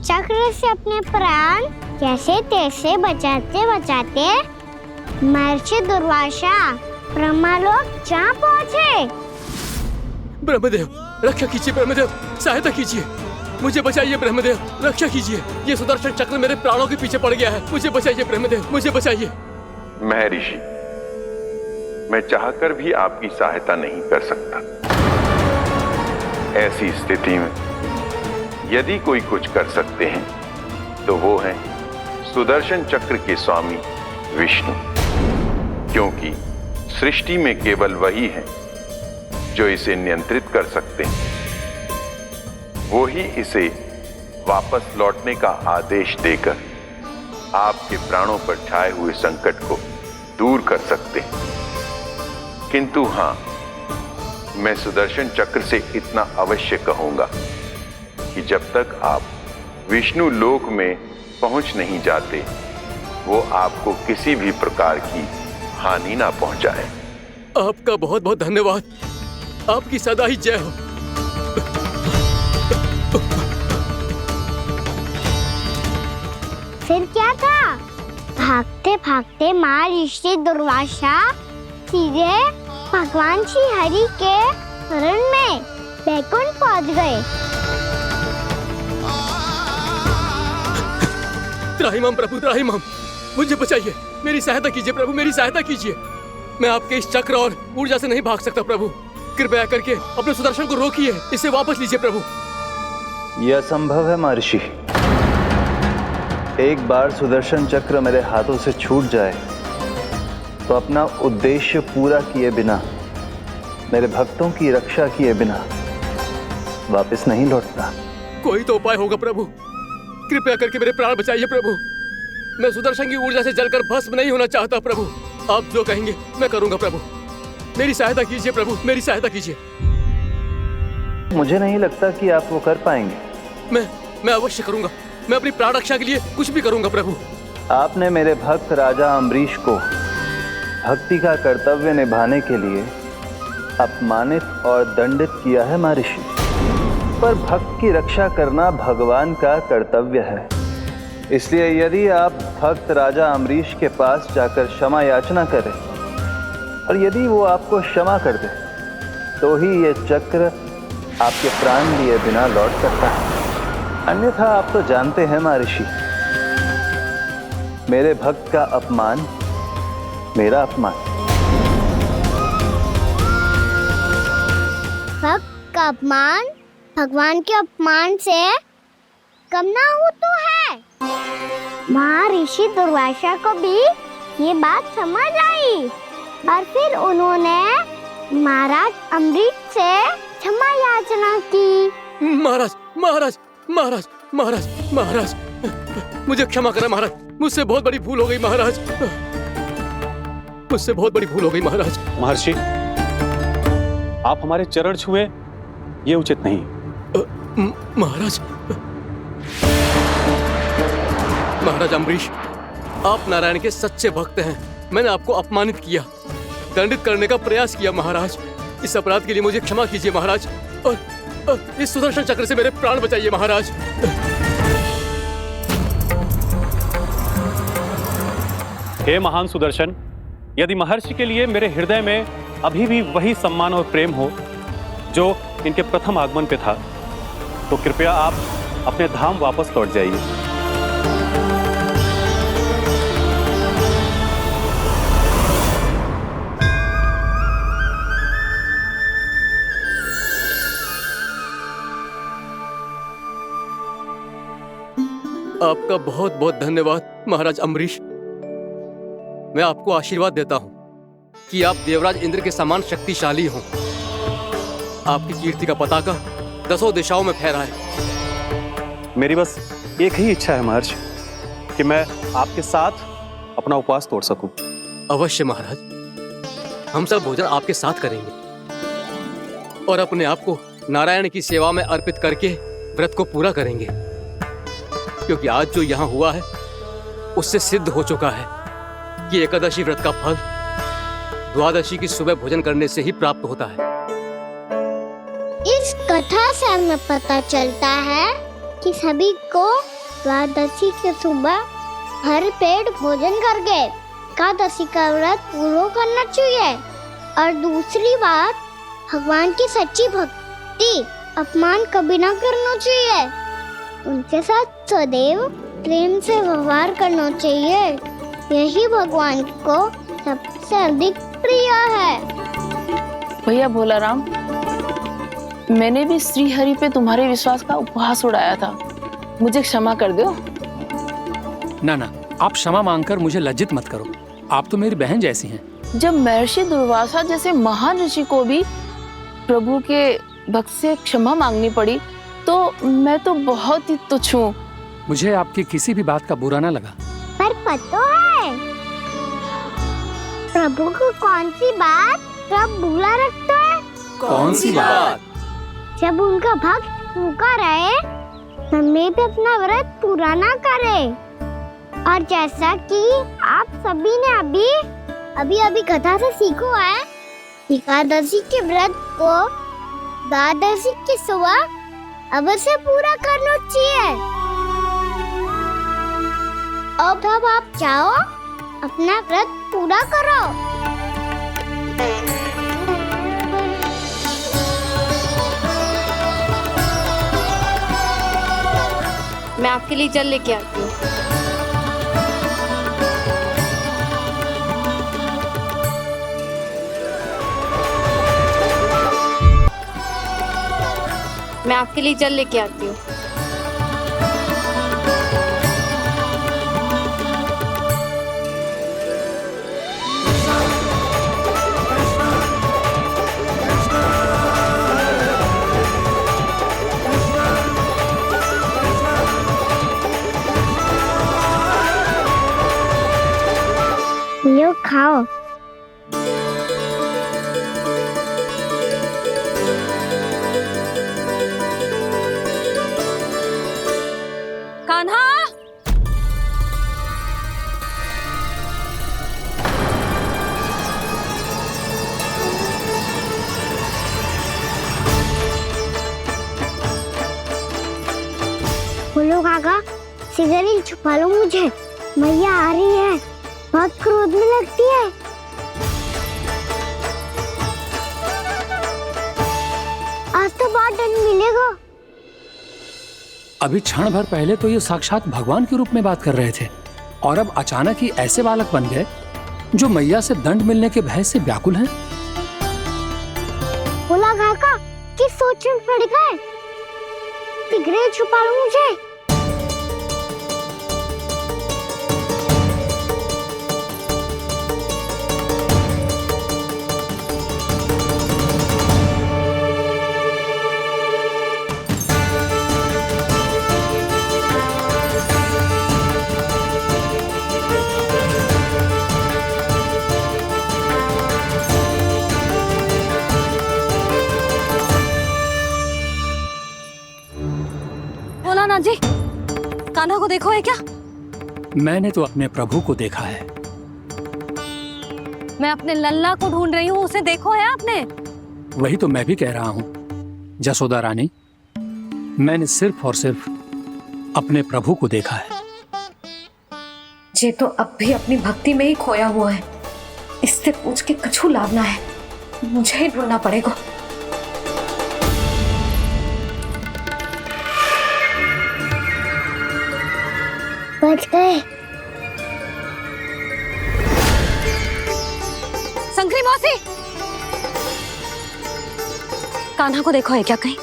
S6: चक्र से अपने प्राण कैसे तैसे बचाते बचाते महर्षि दुर्वासा ब्रह्मलोक जा पहुँचे।
S9: ब्रह्मदेव रक्षा कीजिए, ब्रह्मदेव सहायता कीजिए, मुझे बचाइए ब्रह्मदेव, रक्षा कीजिए। ये सुदर्शन चक्र मेरे प्राणों के पीछे पड़ गया है, मुझे बचाइए ब्रह्मदेव, मुझे बचाइए।
S19: महर्षि, मैं चाहकर भी आपकी सहायता नहीं कर सकता। ऐसी स्थिति में यदि कोई कुछ कर सकते हैं तो वो है सुदर्शन चक्र के स्वामी विष्णु, क्योंकि सृष्टि में केवल वही है जो इसे नियंत्रित कर सकते हैं। वो ही इसे वापस लौटने का आदेश देकर आपके प्राणों पर छाए हुए संकट को दूर कर सकते हैं। किंतु हां, मैं सुदर्शन चक्र से इतना अवश्य कहूंगा कि जब तक आप विष्णु लोक में पहुंच नहीं जाते, वो आपको किसी भी प्रकार की हानि ना पहुंचाए।
S9: आपका बहुत बहुत धन्यवाद, आपकी सदा ही जय हो।
S6: फिर क्या था? भागते भागते महर्षि दुर्वासा सीधे भगवान श्री हरि के शरण में बैकुंठ पहुंच गए।
S9: त्राहिमाम प्रभु, त्राहिमाम, मुझे बचाइए, मेरी सहायता कीजिए प्रभु, मेरी सहायता कीजिए। मैं आपके इस चक्र और ऊर्जा से नहीं भाग सकता प्रभु, कृपया करके अपने सुदर्शन को रोकिए, इसे वापस लीजिए प्रभु।
S12: यह असंभव है महर्षि। एक बार सुदर्शन चक्र मेरे हाथों से छूट जाए तो अपना उद्देश्य पूरा किए बिना, मेरे भक्तों की रक्षा किए बिना वापस नहीं लौटता।
S9: कोई तो उपाय होगा प्रभु, कृपया करके मेरे प्राण बचाइए प्रभु। मैं सुदर्शन की ऊर्जा से जलकर भस्म नहीं होना चाहता प्रभु। आप जो कहेंगे मैं करूंगा प्रभु, मेरी सहायता कीजिए प्रभु, मेरी सहायता कीजिए।
S12: मुझे नहीं लगता कि आप वो कर पाएंगे।
S9: मैं अवश्य करूंगा, मैं अपनी प्राण रक्षा के लिए कुछ भी करूंगा प्रभु।
S12: आपने मेरे भक्त राजा अम्बरीश को भक्ति का कर्तव्य निभाने के लिए अपमानित और दंडित किया है महर्षि, पर भक्त की रक्षा करना भगवान का कर्तव्य है। इसलिए यदि आप भक्त राजा अम्बरीश के पास जाकर क्षमा याचना करें और यदि वो आपको क्षमा कर दे तो ही ये चक्र आपके प्राण लिए बिना लौट सकता है। अन्यथा आप तो जानते हैं महर्षि, मेरे भक्त का अपमान मेरा अपमान।
S6: भक्त का अपमान भगवान के अपमान से कम ना हो तो है। महर्षि दुर्वासा को भी ये बात समझ आई और फिर उन्होंने महाराज अम्बरीश से क्षमा याचना की।
S9: महाराज महाराज महाराज महाराज महाराज, मुझे क्षमा करें महाराज, मुझसे बहुत बड़ी भूल हो गई महाराज, मुझसे बहुत बड़ी भूल हो गई महाराज।
S17: महर्षि, आप हमारे चरण छुए ये उचित नहीं।
S9: महाराज, महाराज अम्बरीश, आप नारायण के सच्चे भक्त हैं। मैंने आपको अपमानित किया, दंडित करने का प्रयास किया महाराज। इस अपराध के लिए मुझे क्षमा कीजिए महाराज, और इस सुदर्शन चक्र से मेरे प्राण बचाइए महाराज।
S17: हे महान सुदर्शन, यदि महर्षि के लिए मेरे हृदय में अभी भी वही सम्मान और प्रेम हो जो इनके प्रथम आगमन पे था, तो कृपया आप अपने धाम वापस लौट जाइए।
S9: आपका बहुत बहुत धन्यवाद महाराज अम्बरीश। मैं आपको आशीर्वाद देता हूं कि आप देवराज इंद्र के समान शक्तिशाली हों। आपकी कीर्ति का पताका 10 दिशाओं में फहराए।
S17: मेरी बस एक ही इच्छा है महर्षि, कि मैं आपके साथ अपना उपवास तोड़ सकूं।
S9: अवश्य महाराज, हम सब भोजन आपके साथ करेंगे और अपने आप को नारायण की सेवा में अर्पित करके व्रत को पूरा करेंगे, क्योंकि आज जो यहाँ हुआ है उससे सिद्ध हो चुका है कि एकादशी व्रत का फल द्वादशी की सुबह भोजन करने से ही प्राप्त होता है।
S6: इस कथा से हमें पता चलता है कि सभी को द्वादशी की सुबह भर पेट भोजन करके एकादशी का व्रत पूरा करना चाहिए। और दूसरी बात, भगवान की सच्ची भक्ति अपमान कभी ना करना चाहिए। उनके साथ सदैव प्रेम से व्यवहार करना चाहिए। यही भगवान को सबसे अधिक प्रिय है।
S15: भैया भोला राम, मैंने भी श्री हरि पे तुम्हारे विश्वास का उपहास उड़ाया था, मुझे क्षमा कर दो।
S2: ना ना, आप क्षमा मांगकर मुझे लज्जित मत करो, आप तो मेरी बहन जैसी हैं।
S15: जब महर्षि दुर्वासा जैसे महान ऋषि को भी प्रभु के भक्त से क्षमा मांगनी पड़ी, तो मैं तो बहुत ही तुच्छ हूँ।
S2: मुझे आपकी किसी भी बात का बुरा ना लगा।
S6: पर पता है प्रभु को कौन सी बात सब भूला रखता है?
S2: कौन सी बात?
S6: जब उनका भक्त भूखा रहे, हमें भी अपना व्रत पूरा ना करे। और जैसा कि आप सभी ने अभी कथा से सीखो है, एकादशी के व्रत को द्वादशी की सुबह अवश्य पूरा करना चाहिए। अब आप जाओ, अपना व्रत पूरा करो।
S1: मैं आपके लिए जल लेके आती हूँ। मैं आपके लिए जल लेके आती हूँ।
S6: लो खाओ।
S5: कान्हा,
S6: बोलो काका, सिगरेट छुपा लो मुझे, मैया आ रही है, बहुत क्रोध में लगती है। आज तो बहुत दंड मिलेगा।
S2: अभी क्षण भर पहले तो ये साक्षात भगवान के रूप में बात कर रहे थे, और अब अचानक ही ऐसे बालक बन गए जो मैया से दंड मिलने के भय से व्याकुल हैं।
S6: बोला काका, किस सोच में पड़ गए? शीघ्र छुपा लो मुझे।
S4: भोलानाथ जी, कान्हा को देखो है क्या?
S2: मैंने तो अपने प्रभु को देखा है।
S4: मैं अपने लल्ला को ढूंढ रही हूँ, उसे देखो है आपने?
S2: वही तो मैं भी कह रहा हूँ जसोदा रानी, मैंने सिर्फ और सिर्फ अपने प्रभु को देखा है।
S4: ये तो अब भी अपनी भक्ति में ही खोया हुआ है। इससे पूछ के कछु लाना है, मुझे ही ढूंढना पड़ेगा।
S6: बच गए।
S4: संकरी मौसी, कान्हा को देखो है क्या कहीं?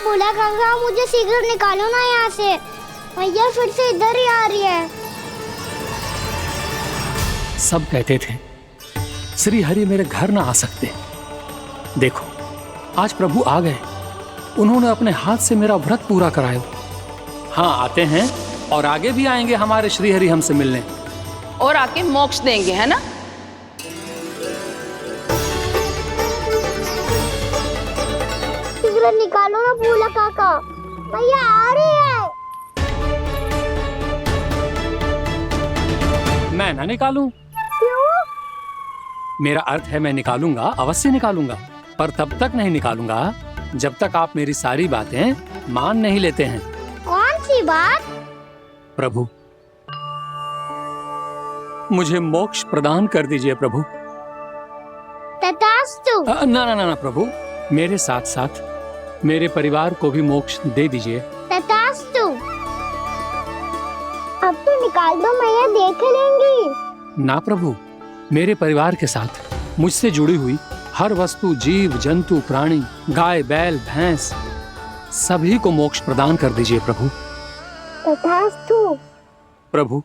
S6: बोला गंगा, मुझे शीघ्र निकालो ना यहाँ से। भैया फिर से इधर ही आ रही है।
S2: सब कहते थे श्री हरि मेरे घर ना आ सकते। देखो आज प्रभु आ गए, उन्होंने अपने हाथ से मेरा व्रत पूरा कराया। हाँ आते हैं और आगे भी आएंगे हमारे श्री हरि हमसे मिलने
S15: और आके मोक्ष देंगे, है ना?
S6: शीघ्र निकालो ना भोला काका, भैया आ रही है।
S2: मैं ना निकालूं? मेरा अर्थ है मैं निकालूंगा, अवश्य निकालूंगा, पर तब तक नहीं निकालूंगा जब तक आप मेरी सारी बातें मान नहीं लेते हैं।
S6: कौन सी बात?
S2: प्रभु मुझे मोक्ष प्रदान कर दीजिए प्रभु।
S6: तथास्तु।
S2: ना ना ना प्रभु, मेरे साथ साथ मेरे परिवार को भी मोक्ष दे दीजिए।
S6: तथास्तु। अब तो निकाल दो, मैया देख लेंगी।
S2: ना प्रभु, मेरे परिवार के साथ मुझसे जुड़ी हुई हर वस्तु, जीव जंतु, प्राणी, गाय बैल भैंस, सभी को मोक्ष प्रदान कर दीजिए प्रभु।
S6: तथास्तु।
S2: प्रभु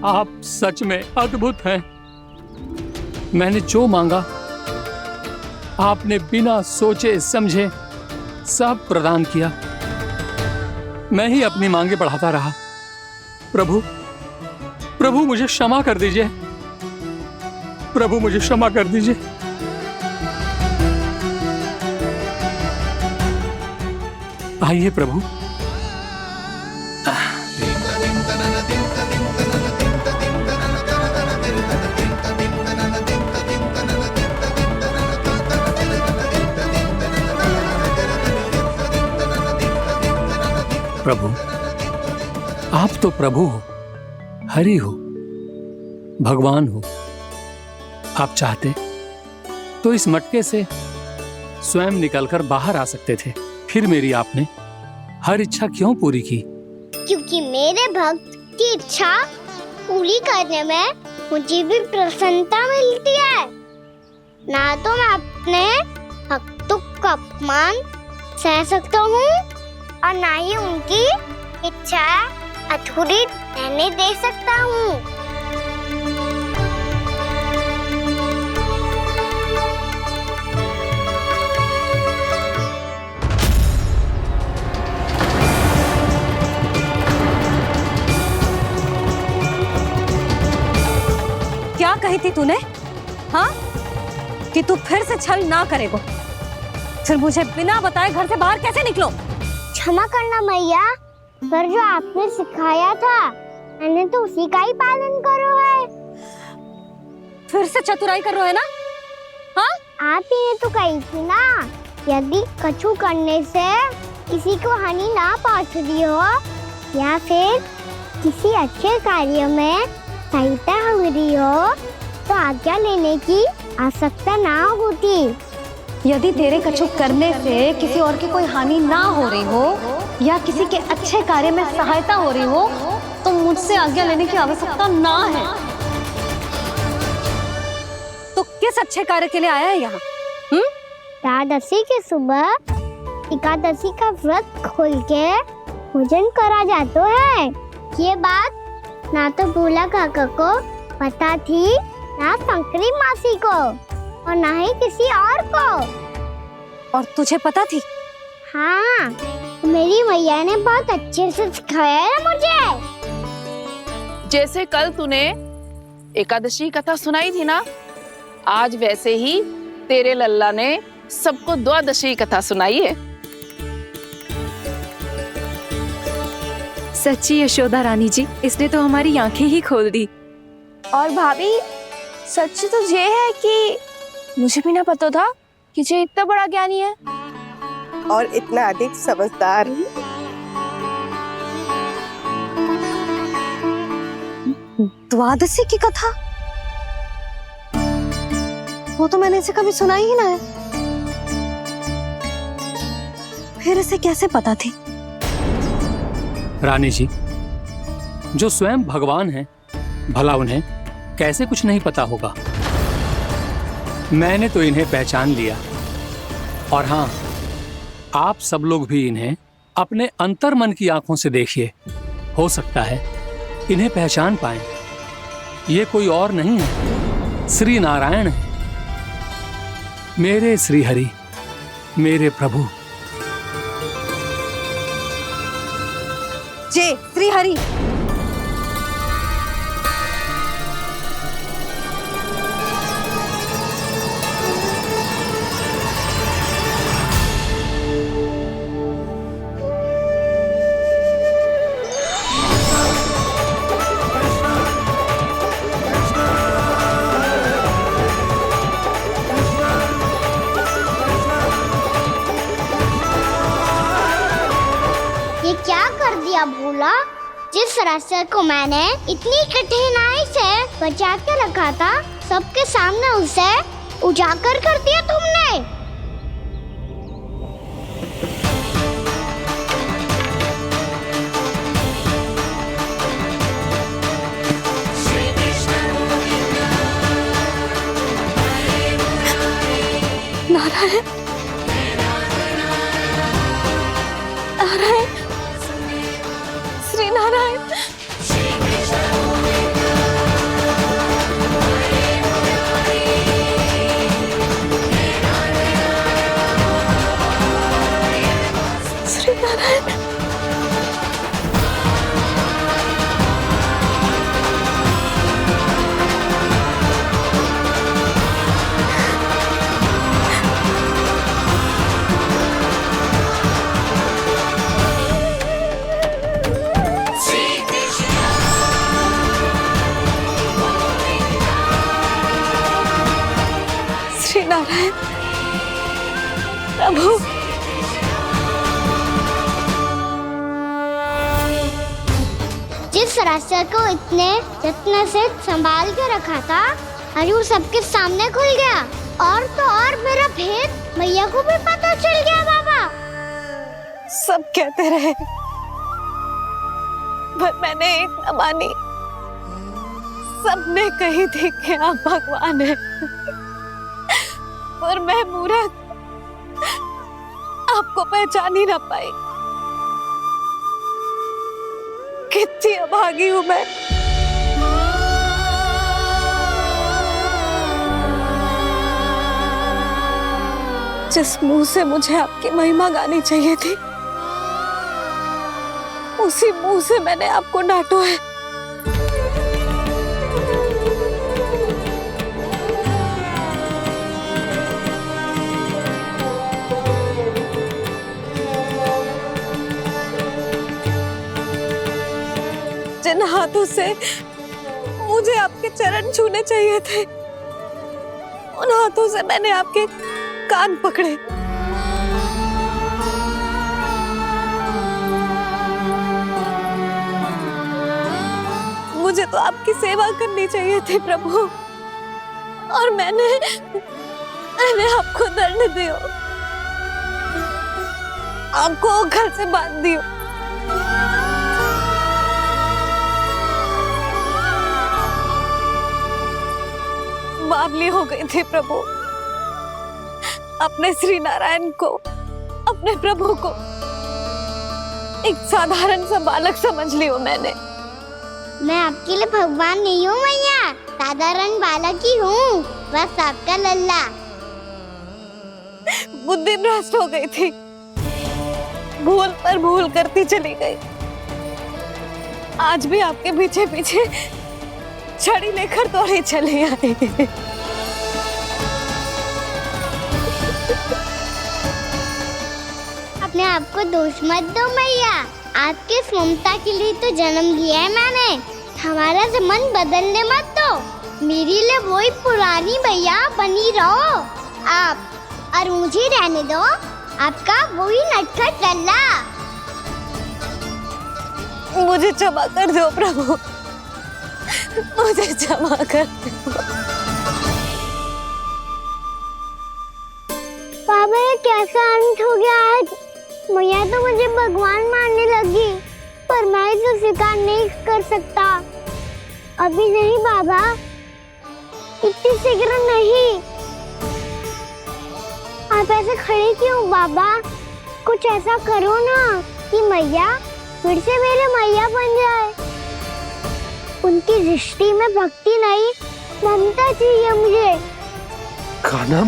S2: आप सच में अद्भुत हैं। मैंने जो मांगा आपने बिना सोचे समझे सब प्रदान किया। मैं ही अपनी मांगे बढ़ाता रहा। प्रभु प्रभु मुझे क्षमा कर दीजिए, प्रभु मुझे क्षमा कर दीजिए। आइए प्रभु। प्रभु आप तो प्रभु हो, हरि हो, भगवान हो। आप चाहते तो इस मटके से स्वयं निकलकर बाहर आ सकते थे, फिर मेरी आपने हर इच्छा क्यों पूरी की?
S6: क्योंकि मेरे भक्त की इच्छा पूरी करने में मुझे भी प्रसन्नता मिलती है। ना तो मैं अपने भक्तों का अपमान सह सकता हूँ और ना ही उनकी इच्छा अधूरी रहने दे सकता हूँ।
S4: क्या कही थी तूने? हाँ, कि तू फिर से छल ना करेगा। फिर मुझे बिना बताए घर से बाहर कैसे निकलो?
S6: क्षमा करना मैया, पर जो आपने सिखाया था मैंने तो उसी का ही पालन करो है।
S4: फिर से चतुराई कर रहे हो है ना? हाँ?
S6: आप ही ने तो कही थी ना, यदि कछु करने से किसी को हानि ना पहुंचती हो या फिर किसी अच्छे कार्य में सहायता हो रही हो तो आज्ञा लेने की आवश्यकता ना होती।
S4: यदि तेरे कछु करने से किसी और की कोई हानि ना हो रही हो या किसी के अच्छे कार्य में सहायता हो रही हो तो मुझसे आज्ञा लेने की आवश्यकता ना है। किस अच्छे कार्य के लिए आया है यहाँ?
S6: एकादशी की सुबह एकादशी का व्रत खोल के पूजन करा जाता है। ये बात ना तो भोला काका को पता थी, ना शंकरी मासी को, और ना ही किसी और को।
S4: और तुझे पता थी?
S6: हाँ, मेरी मैया ने बहुत अच्छे से सिखाया है मुझे।
S15: जैसे कल तूने एकादशी कथा सुनाई थी ना, आज वैसे ही तेरे लल्ला ने सबको द्वादशी कथा सुनाई है।
S1: सच्ची यशोदा रानी जी, इसने तो हमारी आंखें ही खोल दी।
S5: और भाभी, सच तो ये है कि मुझे भी ना पता था कि ये इतना बड़ा ज्ञानी है
S20: और इतना अधिक समझदार।
S4: द्वादशी की कथा? वो तो मैंने इसे कभी सुना ही ना है। फिर इसे कैसे पता थी?
S2: रानी जी, जो स्वयं भगवान हैं, भला उन्हें कैसे कुछ नहीं पता होगा। मैंने तो इन्हें पहचान लिया, और हाँ, आप सब लोग भी इन्हें अपने अंतर्मन की आंखों से देखिए, हो सकता है इन्हें पहचान पाएं। ये कोई और नहीं है, श्री नारायण है, मेरे श्री हरि, मेरे प्रभु।
S4: जय श्री हरि।
S6: ये क्या कर दिया भोला? जिस रास्ते को मैंने इतनी कठिनाई से बचा के रखा था, सबके सामने उसे उजागर कर दिया तुमने।
S4: नारायण, नारायण, श्री नारायण। श्री नारायण। श्री नारायण प्रभु।
S6: जिस रास्ते को इतने जत्न से संभाल के रखा था, आज वो सबके सामने खुल गया। और तो और मेरा भेद मैया को भी पता चल गया। बाबा
S4: सब कहते रहे, पर मैंने एक न मानी। सबने कही थी कि आप भगवान हैं, पर मैं मूर्ख आपको पहचान ही ना पाई। कितनी अभागी हूं मैं। जिस मुंह से मुझे आपकी महिमा गानी चाहिए थी, उसी मुंह से मैंने आपको डांटा है। जिन हाथों से मुझे आपके चरण छूने चाहिए थे, उन हाथों से मैंने आपके कान पकड़े। मुझे तो आपकी सेवा करनी चाहिए थी प्रभु, और मैंने आपको दंड दियो, आपको घर से बांध दियो। बावली हो गई थी प्रभु। अपने श्री नारायण को, अपने प्रभु को एक साधारण सा बालक समझ लियो मैंने।
S6: मैं आपके लिए भगवान नहीं हूँ मैया, साधारण बालक ही हूँ, बस आपका लल्ला।
S4: बुद्धि भ्रष्ट हो गई थी, भूल पर भूल करती चली गई। आज भी आपके पीछे पीछे छड़ी लेकर दौड़े चले आए।
S6: अपने आप को दोष मत दो मैया, आपके ममता के लिए तो जन्म लिया है मैंने। हमारा मन बदलने मत दो, मेरे लिए वही पुरानी भैया बनी रहो आप, और मुझे रहने दो आपका वही नटखट लल्ला।
S4: मुझे क्षमा कर दो प्रभु, मुझे क्षमा कर दो।
S6: बाबा ये कैसा अंत हो गया आज? मैया तो मुझे भगवान मानने लगी, पर मैं इसे स्वीकार नहीं कर सकता। अभी नहीं बाबा, इतनी शीघ्र नहीं। आप ऐसे खड़े क्यों बाबा? कुछ ऐसा करो ना कि मैया फिर से मेरे मैया बन जाए। उनकी दृष्टि में भक्ति नहीं, ममता चाहिए मुझे।
S14: कान्हा,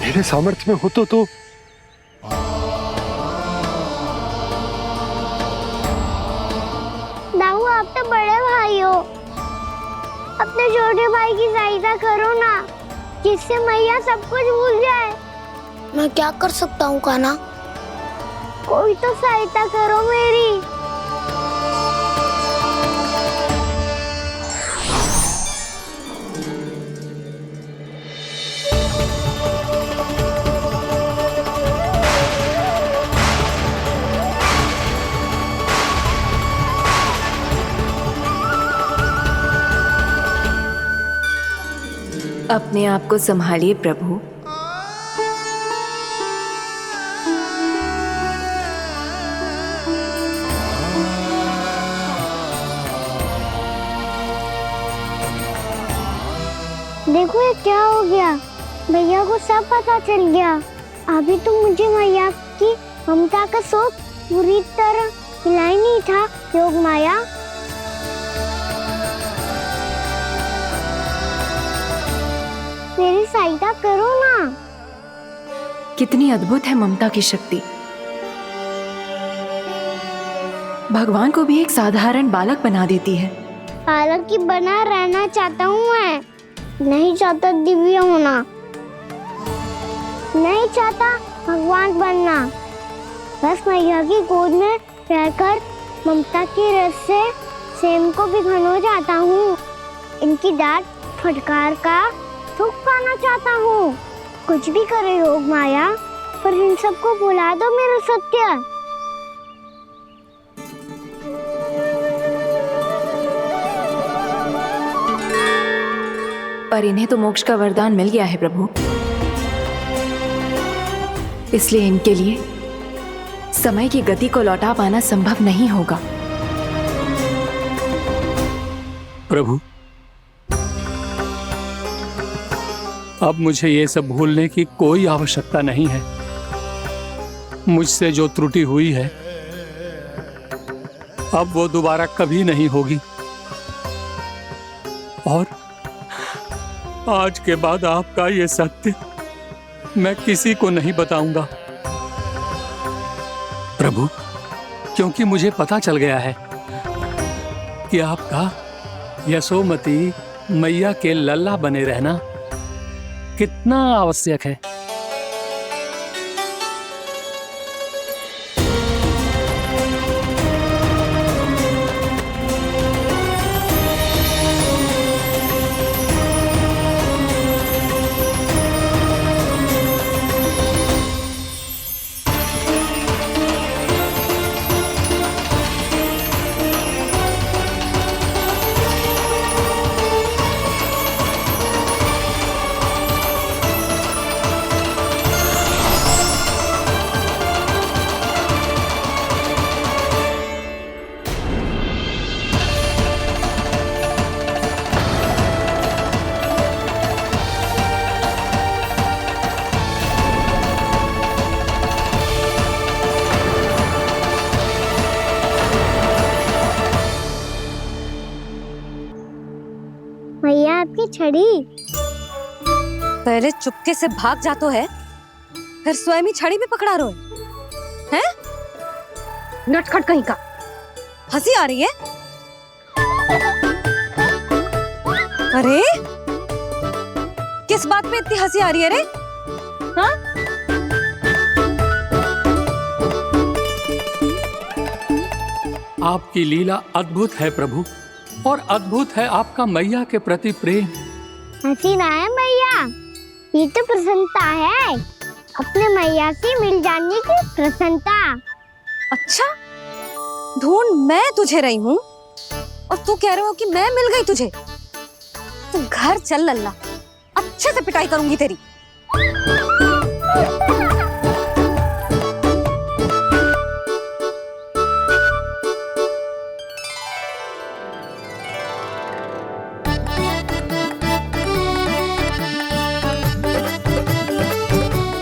S14: मेरे सामर्थ्य में हो तो
S6: दाऊ, आप तो बड़े भाई हो, अपने छोटे भाई की सहायता करो ना, जिससे मैया सब कुछ भूल जाए।
S5: मैं क्या कर सकता हूँ कान्हा?
S6: कोई तो सहायता करो मेरी।
S1: अपने आप को संभालिए प्रभु।
S6: देखो ये क्या हो गया, भैया को सब पता चल गया। अभी तो मुझे मैया की ममता का शौक पूरी तरह मिला ही नहीं था। योग माया, मेरी सहायता करो ना।
S1: कितनी अद्भुत है ममता की शक्ति। भगवान को भी एक साधारण बालक बना देती है।
S6: बालक की बना रहना चाहता हूँ मैं, नहीं चाहता दिव्य होना, नहीं चाहता भगवान बनना। बस मैया की गोद में रहकर ममता की रस से सेम को भिगोना चाहता हूँ। इनकी डांट फटकार का सुख पाना चाहता हूँ। कुछ भी करे योग माया, पर इन सबको भुला दो मेरा सत्य।
S1: पर इन्हें तो मोक्ष का वरदान मिल गया है प्रभु, इसलिए इनके लिए समय की गति को लौटा पाना संभव नहीं होगा।
S2: प्रभु, अब मुझे ये सब भूलने की कोई आवश्यकता नहीं है। मुझसे जो त्रुटि हुई है अब वो दोबारा कभी नहीं होगी, और आज के बाद आपका ये सत्य मैं किसी को नहीं बताऊंगा प्रभु, क्योंकि मुझे पता चल गया है कि आपका यशोमती मैया के लल्ला बने रहना कितना आवश्यक है।
S6: मैया आपकी छड़ी।
S4: पहले चुपके से भाग जातो है, फिर स्वयं ही छड़ी भी पकड़ा रो है? नटखट कहीं का। हंसी आ रही है? अरे किस बात पे इतनी हंसी आ रही है रे? हाँ?
S2: आपकी लीला अद्भुत है प्रभु, और अद्भुत है आपका मैया के प्रति प्रेम।
S6: हंसी ना है मैया, ये तो प्रसन्नता है, अपने मैया से मिल जाने की प्रसन्नता।
S4: अच्छा, ढूंढ मैं तुझे रही हूँ और तू कह रहे हो कि मैं मिल गई तुझे। तू घर चल लल्ला, अच्छे से पिटाई करूंगी तेरी।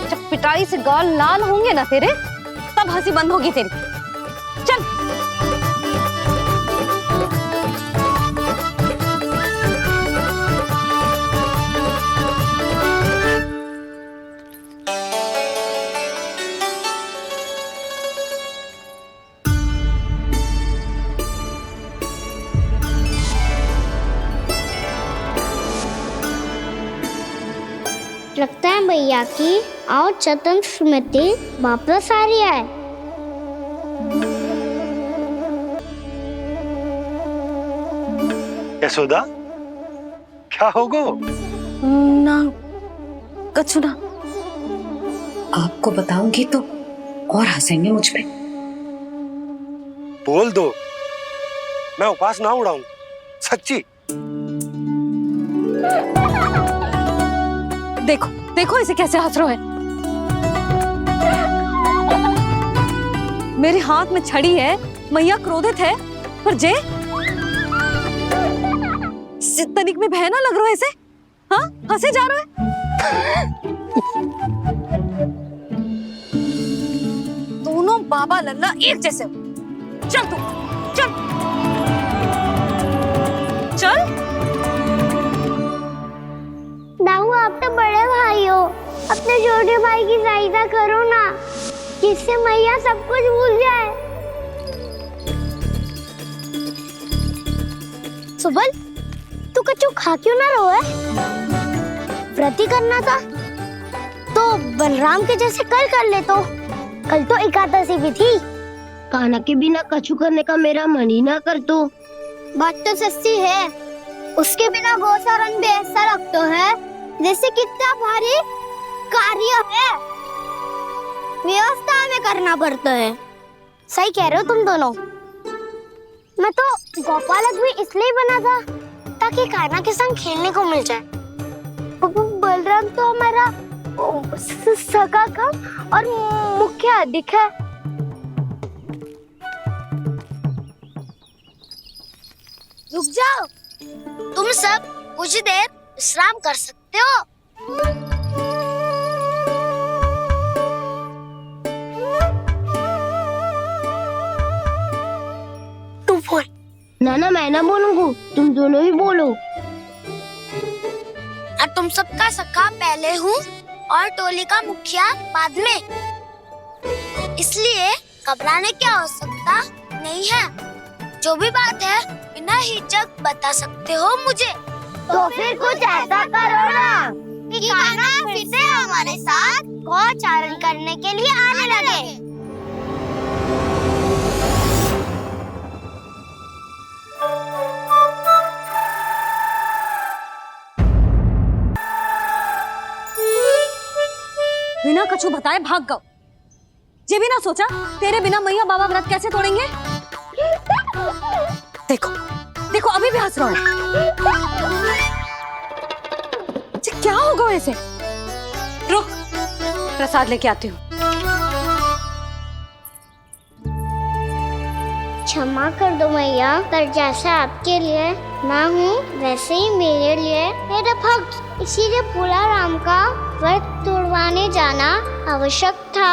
S4: जब पिटाई से गाल लाल होंगे ना तेरे, तब हंसी बंद होगी तेरी। चल।
S6: लगता है भैया की और चतन स्मृति वापस आ रही है।
S14: यशोदा, क्या होगो?
S4: ना कछु ना।
S21: आपको बताऊंगी तो और हंसेंगे मुझ पे।
S14: बोल दो, मैं उपास ना उड़ाऊं, सच्ची।
S4: देखो देखो इसे कैसे हंस रहा है। मेरे हाथ में छड़ी है, मैया क्रोधित है, पर जे तनिक में भय ना लग रहा है इसे? हाँ, हंसे जा रहा है। दोनों बाबा लल्ला एक जैसे हो। चल तू, चल चल।
S6: दाऊ, आप तो बड़े भाई हो, अपने छोटे भाई की सहायता करो ना, जिससे मैया सब कुछ भूल जाए। सुबल, तू कच्चू खा क्यों ना रहो है? व्रत ही करना था तो बलराम के जैसे कल कर ले। तो कल तो एकादशी भी थी।
S22: खाना के बिना कछु करने का मेरा मन ही ना कर। तो
S6: बात तो सच्ची है, उसके बिना गोचारण भी ऐसा लगता है जैसे कितना भारी कार्य है, व्यवस्था में करना पड़ता है। सही कह रहे हो तुम दोनों। मैं तो गोपालक भी इसलिए बना था ताकि कान्हा के संग खेलने को मिल जाए। बलराम तो हमारा सगा काम और मुख्य अधिक है। रुक जाओ, तुम सब कुछ देर विश्राम कर सकते हो।
S22: तू बोल। ना मैं ना बोलूंगा, तुम दोनों ही बोलो।
S6: और तुम सबका सखा पहले हूँ और टोली का मुखिया बाद में, इसलिए घबराने की आवश्यकता नहीं है। जो भी बात है बिना हिचक बता सकते हो मुझे।
S22: तो फिर कुछ ऐसा करो ना
S6: कि कान्हा फिर से हमारे साथ गोचारण करने के लिए आने लगे।
S4: बिना कछु बताए भाग गओ। ये भी ना सोचा तेरे बिना मैया बाबा व्रत कैसे तोड़ेंगे? देखो देखो अभी भी हंस रहा है। क्या होगा ऐसे? रुक, प्रसाद लेके आती हूँ।
S6: क्षमा कर दो मैया, पर जैसा आपके लिए मैं हूँ वैसे ही मेरे लिए मेरा भक्त, इसीलिए भोला राम का व्रत तोड़वाने जाना आवश्यक था।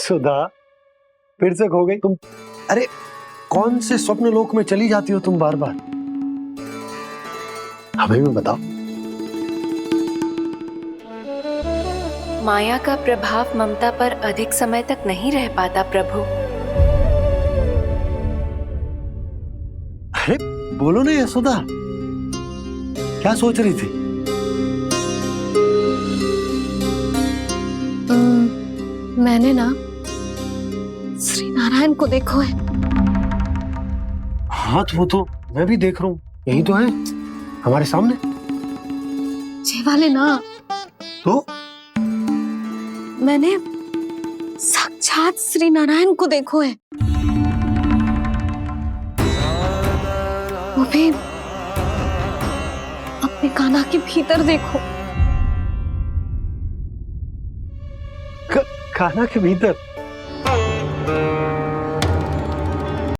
S14: सुधा, फिर से खो गई तुम। अरे कौन से स्वप्न लोक में चली जाती हो तुम बार बार? हमें भी बताओ।
S1: माया का प्रभाव ममता पर अधिक समय तक नहीं रह पाता प्रभु।
S14: अरे बोलो ना यशोदा, क्या सोच रही थी?
S4: मैंने ना श्री नारायण को देखो है।
S14: हाँ तो वो तो मैं भी देख रहा हूँ, यही तो है हमारे सामने।
S4: ये वाले ना,
S14: तो
S4: मैंने साक्षात श्री नारायण को देखो है, वो भी अपने कान्हा के भीतर देखो।
S14: कान्हा के भीतर?